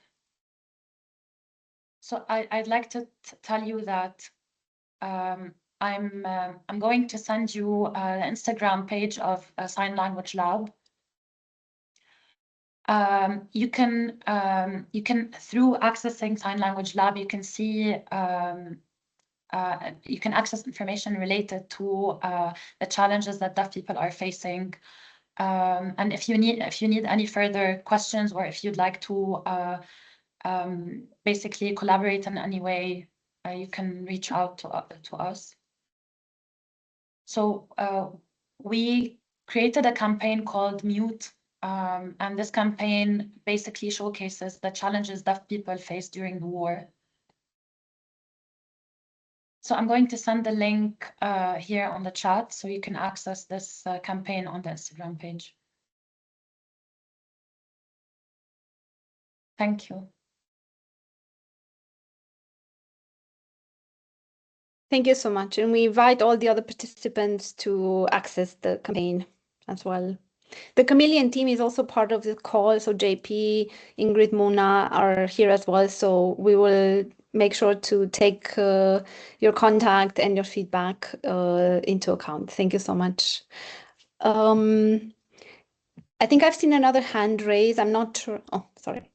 So I'd like to tell you that I'm going to send you an Instagram page of Sign Language Lab. You can through accessing Sign Language Lab, you can see you can access information related to the challenges that deaf people are facing. And if you need any further questions, or if you'd like to basically collaborate in any way, you can reach out to us. So we created a campaign called Mute, and this campaign basically showcases the challenges deaf people face during the war. So I'm going to send the link here on the chat so you can access this campaign on the Instagram page. Thank you. Thank you so much. And we invite all the other participants to access the campaign as well. The CAMEALEON team is also part of the call. So JP, Ingrid, Mona are here as well. So we will make sure to take your contact and your feedback into account. Thank you so much. I think I've seen another hand raised. I'm not sure. Oh, sorry.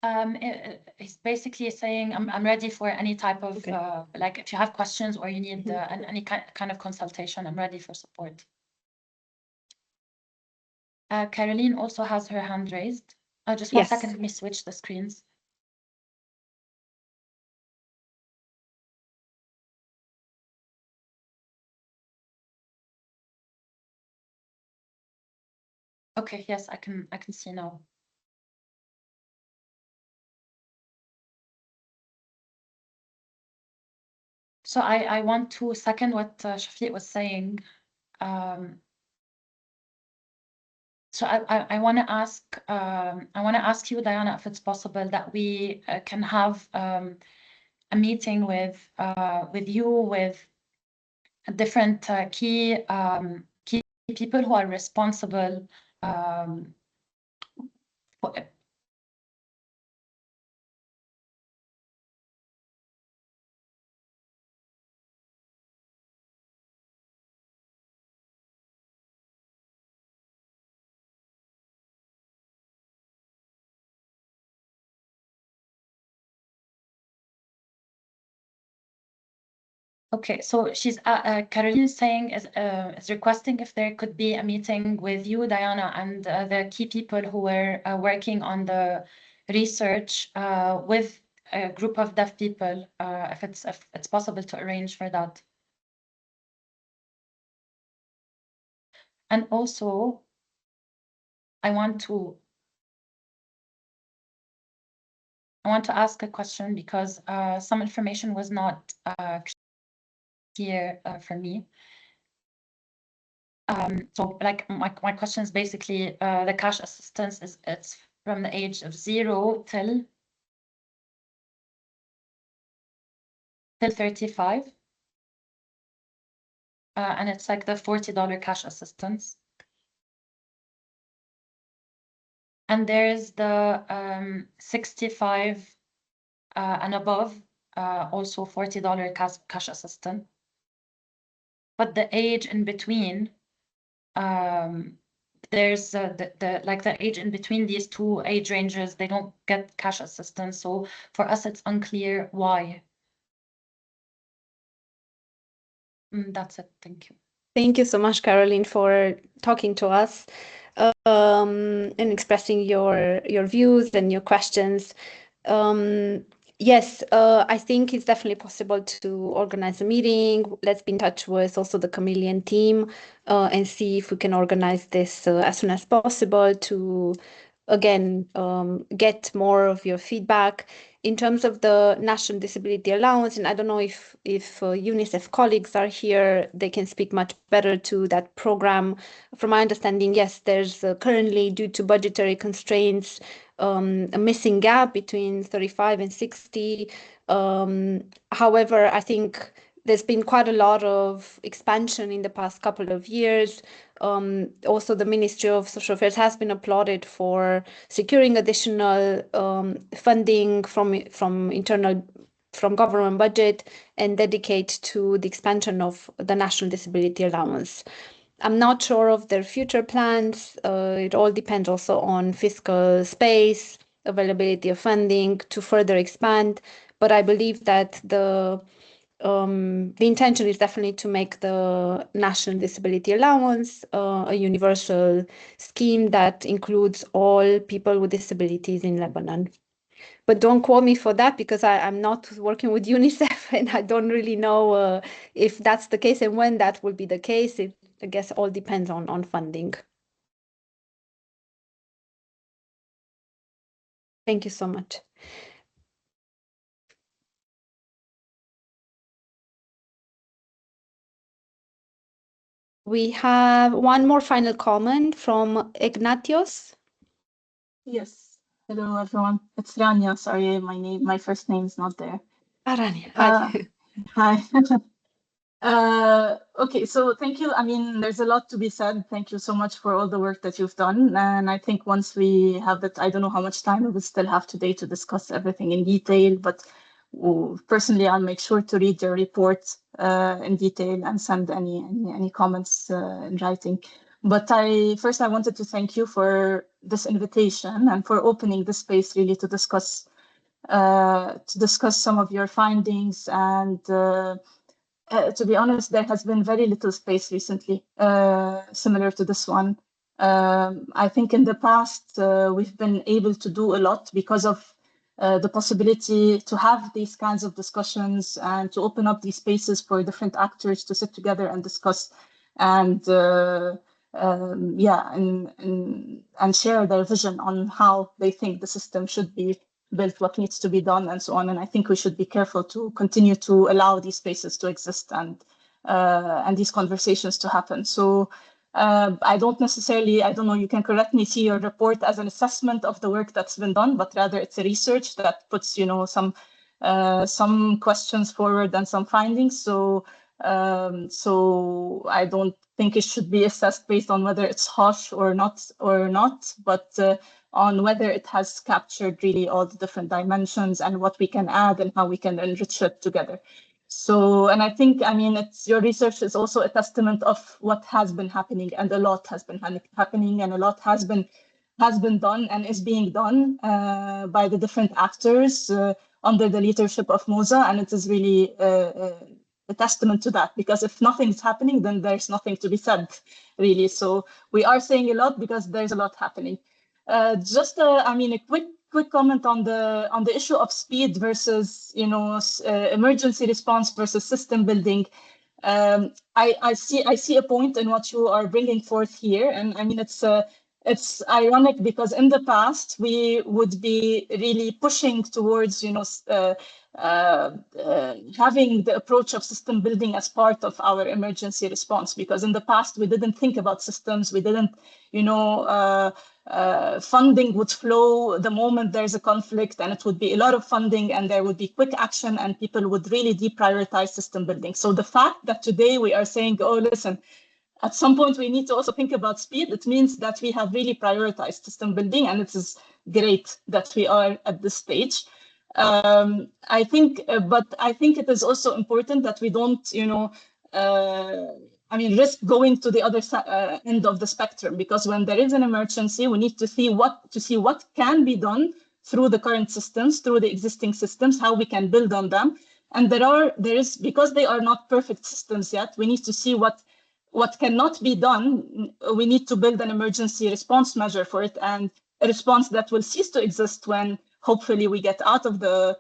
It's basically saying I'm ready for any type of like if you have questions or you need any kind of consultation, I'm ready for support. Caroline also has her hand raised. Just one second, let me switch the screens. Okay, yes, I can see now. So I want to second what Shafiq was saying. So I want to ask you, Diana, if it's possible that we can have a meeting with you, with different key people who are responsible for, okay, so she's Caroline is saying is requesting if there could be a meeting with you, Diana, and the key people who were working on the research with a group of deaf people, if it's possible to arrange for that. And also, I want to ask a question because some information was not clear for me. So like my question is basically the cash assistance it's from the age of 0 till 35. And it's like the $40 cash assistance. And there's the 65 and above, also $40 cash assistance. But the age in between, there's the age in between these two age ranges, they don't get cash assistance. So for us, it's unclear why. That's it. Thank you. Thank you so much, Caroline, for talking to us and expressing your views and your questions. Yes, I think it's definitely possible to organize a meeting. Let's be in touch with also the Chameleon team and see if we can organize this as soon as possible to, again, get more of your feedback. In terms of the National Disability Allowance, and I don't know if UNICEF colleagues are here, they can speak much better to that program. From my understanding, yes, there's currently, due to budgetary constraints, a missing gap between 35 and 60. However, I think there's been quite a lot of expansion in the past couple of years. Also, the Ministry of Social Affairs has been applauded for securing additional funding from government budget and dedicate to the expansion of the National Disability Allowance. I'm not sure of their future plans. It all depends also on fiscal space, availability of funding to further expand. But I believe that the intention is definitely to make the National Disability Allowance a universal scheme that includes all people with disabilities in Lebanon. But don't quote me for that because I'm not working with UNICEF and I don't really know if that's the case and when that will be the case. It, I guess, all depends on funding. Thank you so much. We have one more final comment from Ignatios. Yes. Hello, everyone. It's Rania. Sorry, my first name is not there. Rania, hi. Hi. Okay, so thank you. I mean, there's a lot to be said. Thank you so much for all the work that you've done. And I think once we have that, I don't know how much time we will still have today to discuss everything in detail, but personally, I'll make sure to read your report in detail and send any comments in writing. But first I wanted to thank you for this invitation and for opening the space really to discuss some of your findings. And to be honest, there has been very little space recently, similar to this one. I think in the past, we've been able to do a lot because of the possibility to have these kinds of discussions and to open up these spaces for different actors to sit together and discuss and and share their vision on how they think the system should be built, what needs to be done, and so on. And I think we should be careful to continue to allow these spaces to exist and these conversations to happen. So I don't know, you can correct me, see your report as an assessment of the work that's been done, but rather it's a research that puts, some questions forward and some findings. So I don't think it should be assessed based on whether it's harsh or not, but on whether it has captured really all the different dimensions and what we can add and how we can enrich it together. So, and I think, your research is also a testament of what has been happening, and a lot has been happening, and a lot has been done and is being done by the different actors under the leadership of Moza, and it is really a testament to that, because if nothing's happening, then there's nothing to be said, really. So we are saying a lot because there's a lot happening. A quick quick comment on the issue of speed versus, emergency response versus system building. I see a point in what you are bringing forth here, and I mean it's ironic because in the past we would be really pushing towards having the approach of system building as part of our emergency response, because in the past we didn't think about systems, we didn't funding would flow the moment there's a conflict, and it would be a lot of funding and there would be quick action and people would really deprioritize system building. So the fact that today we are saying, oh, listen, at some point we need to also think about speed, it means that we have really prioritized system building, and it is great that we are at this stage. I think it is also important that we don't, risk going to the other end of the spectrum, because when there is an emergency, we need to see what can be done through the current systems, through the existing systems, how we can build on them. And because they are not perfect systems yet, we need to see what cannot be done. We need to build an emergency response measure for it, and a response that will cease to exist when hopefully we get out of the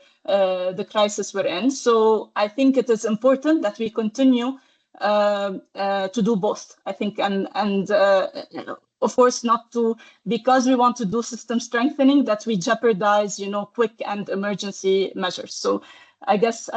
crisis we're in. So I think it is important that we continue to do both, I think, and of course not to, because we want to do system strengthening, that we jeopardize, quick and emergency measures. So I guess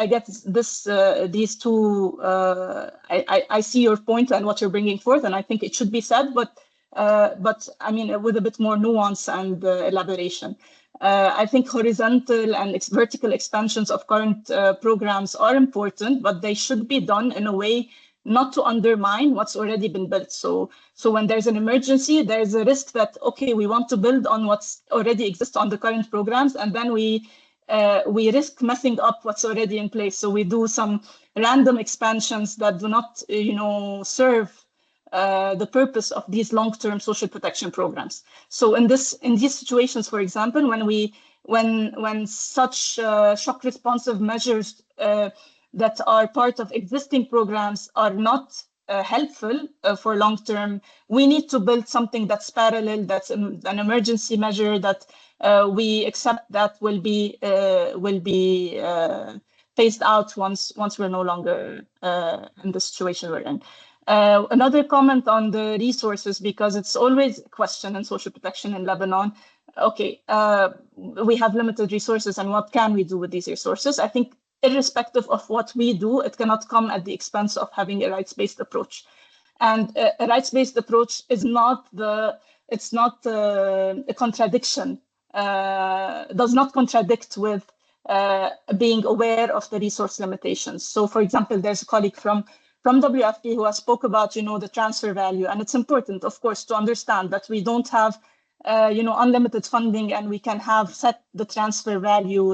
these two, I see your point and what you're bringing forth, and I think it should be said, but I mean, with a bit more nuance and elaboration. I think horizontal and vertical expansions of current programs are important, but they should be done in a way not to undermine what's already been built. So when there's an emergency, there's a risk that, okay, we want to build on what's already exists on the current programs, and then we risk messing up what's already in place. So we do some random expansions that do not, serve the purpose of these long-term social protection programs. So in these situations, for example, when such shock responsive measures that are part of existing programs are not helpful for long-term, we need to build something that's parallel, that's an emergency measure that we accept that will be phased out once we're no longer in the situation we're in. Another comment on the resources, because it's always a question in social protection in Lebanon. Okay, we have limited resources, and what can we do with these resources? I think irrespective of what we do, it cannot come at the expense of having a rights-based approach. And a rights-based approach is not a contradiction, does not contradict with being aware of the resource limitations. So for example, there's a colleague from WFP who has spoke about, the transfer value. And it's important, of course, to understand that we don't have, unlimited funding, and we can have set the transfer value,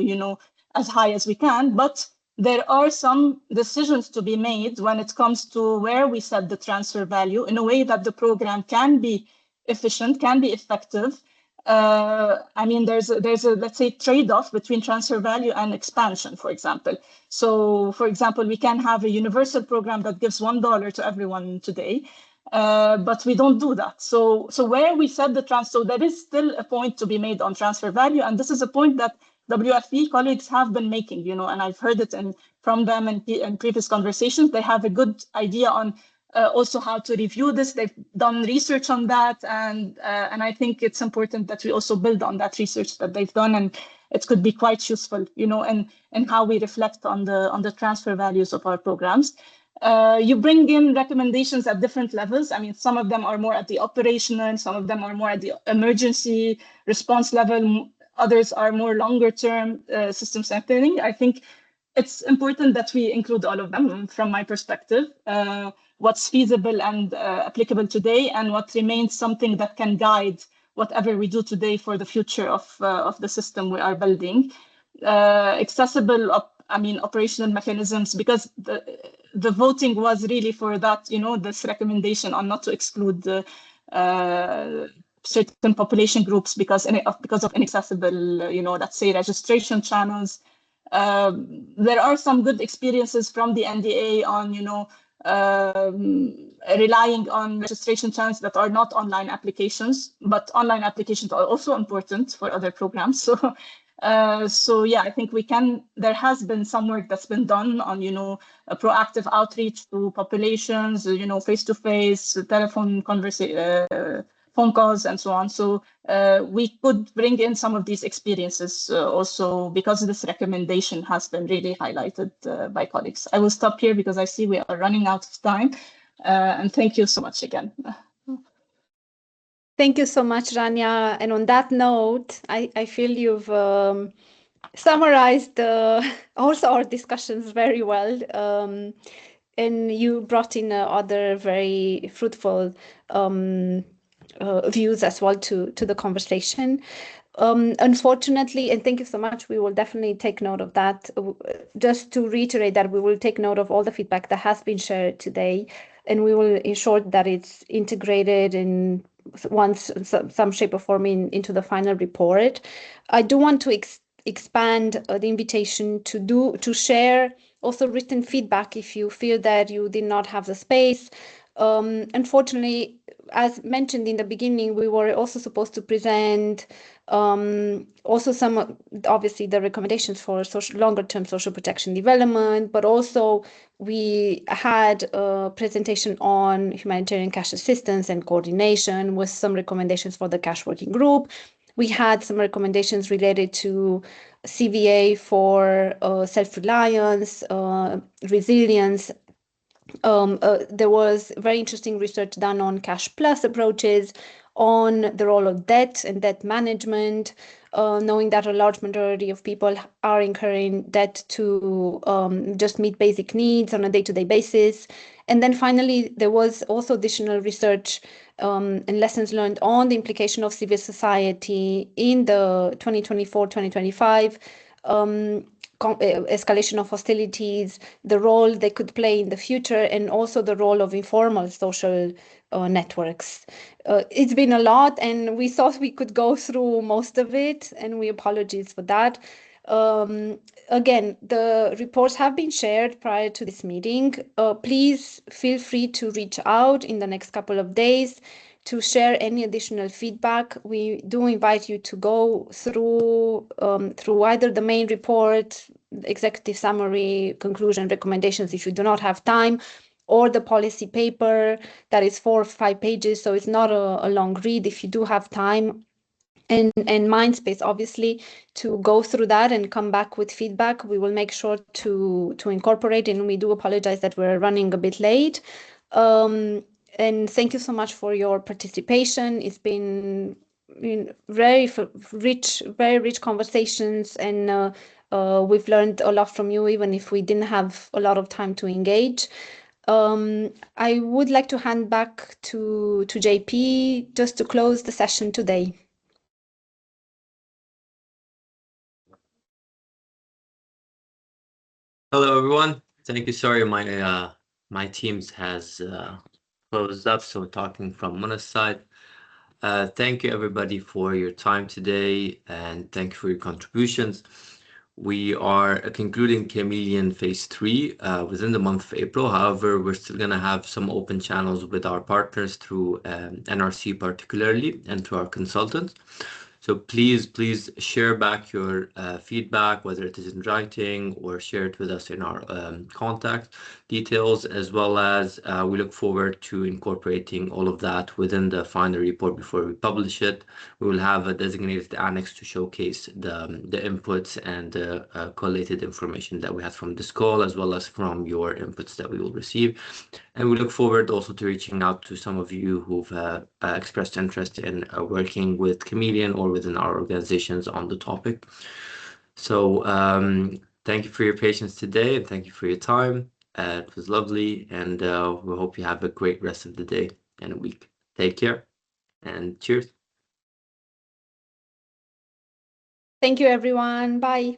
as high as we can. But there are some decisions to be made when it comes to where we set the transfer value in a way that the program can be efficient, can be effective. I mean, there's a let's say trade-off between transfer value and expansion, for example. So, for example, we can have a universal program that gives $1 to everyone today, but we don't do that. So where we set the so there is still a point to be made on transfer value, and this is a point that WFP colleagues have been making, and I've heard it from them in previous conversations. They have a good idea on also how to review this. They've done research on that, and I think it's important that we also build on that research that they've done, and it could be quite useful, and how we reflect on the transfer values of our programs. You bring in recommendations at different levels. I mean, some of them are more at the operational, some of them are more at the emergency response level. Others are more longer term system strengthening. I think it's important that we include all of them from my perspective, what's feasible and applicable today, and what remains something that can guide whatever we do today for the future of the system we are building. Accessible, operational mechanisms, because the voting was really for that, this recommendation on not to exclude certain population groups because of inaccessible, let's say registration channels. There are some good experiences from the NDA on, relying on registration channels that are not online applications, but online applications are also important for other programs. So yeah, I think there has been some work that's been done on, a proactive outreach to populations, face-to-face, telephone phone calls and so on. So we could bring in some of these experiences also because this recommendation has been really highlighted by colleagues. I will stop here because I see we are running out of time. And thank you so much again. Thank you so much, Rania. And on that note, I feel you've summarized also our discussions very well. And you brought in other very fruitful views as well to the conversation. Unfortunately, and thank you so much, we will definitely take note of that. Just to reiterate that we will take note of all the feedback that has been shared today, and we will ensure that it's integrated in some shape or form into the final report. I do want to expand the invitation to share also written feedback if you feel that you did not have the space. Unfortunately, as mentioned in the beginning, we were also supposed to present also some, obviously, the recommendations for longer-term social protection development, but also we had a presentation on humanitarian cash assistance and coordination with some recommendations for the cash working group. We had some recommendations related to CVA for self-reliance, resilience. There was very interesting research done on cash plus approaches, on the role of debt and debt management, knowing that a large majority of people are incurring debt to just meet basic needs on a day-to-day basis. And then finally, there was also additional research and lessons learned on the implication of civil society in the 2024-2025 escalation of hostilities, the role they could play in the future, and also the role of informal social networks. It's been a lot, and we thought we could go through most of it, and we apologize for that. Again, the reports have been shared prior to this meeting. Please feel free to reach out in the next couple of days to share any additional feedback. We do invite you to go through either the main report, executive summary, conclusion, recommendations if you do not have time, or the policy paper that is 4 or 5 pages, so it's not a long read if you do have time. And mind space, obviously, to go through that and come back with feedback. We will make sure to incorporate, and we do apologize that we're running a bit late. And thank you so much for your participation. It's been very rich conversations, and we've learned a lot from you, even if we didn't have a lot of time to engage. I would like to hand back to JP just to close the session today. Hello, everyone. Thank you. Sorry, my Teams has closed up, so talking from Muna's side. Thank you, everybody, for your time today, and thank you for your contributions. We are concluding CAMEALEON Phase 3 within the month of April. However, we're still going to have some open channels with our partners through NRC particularly, and through our consultants. So please share back your feedback, whether it is in writing or share it with us in our contact details, as well as we look forward to incorporating all of that within the final report before we publish it. We will have a designated annex to showcase the inputs and collated information that we have from this call, as well as from your inputs that we will receive. And we look forward also to reaching out to some of you who've expressed interest in working with CAMEALEON or within our organizations on the topic. So thank you for your patience today, and thank you for your time. It was lovely, and we hope you have a great rest of the day and week. Take care, and cheers. Thank you, everyone. Bye.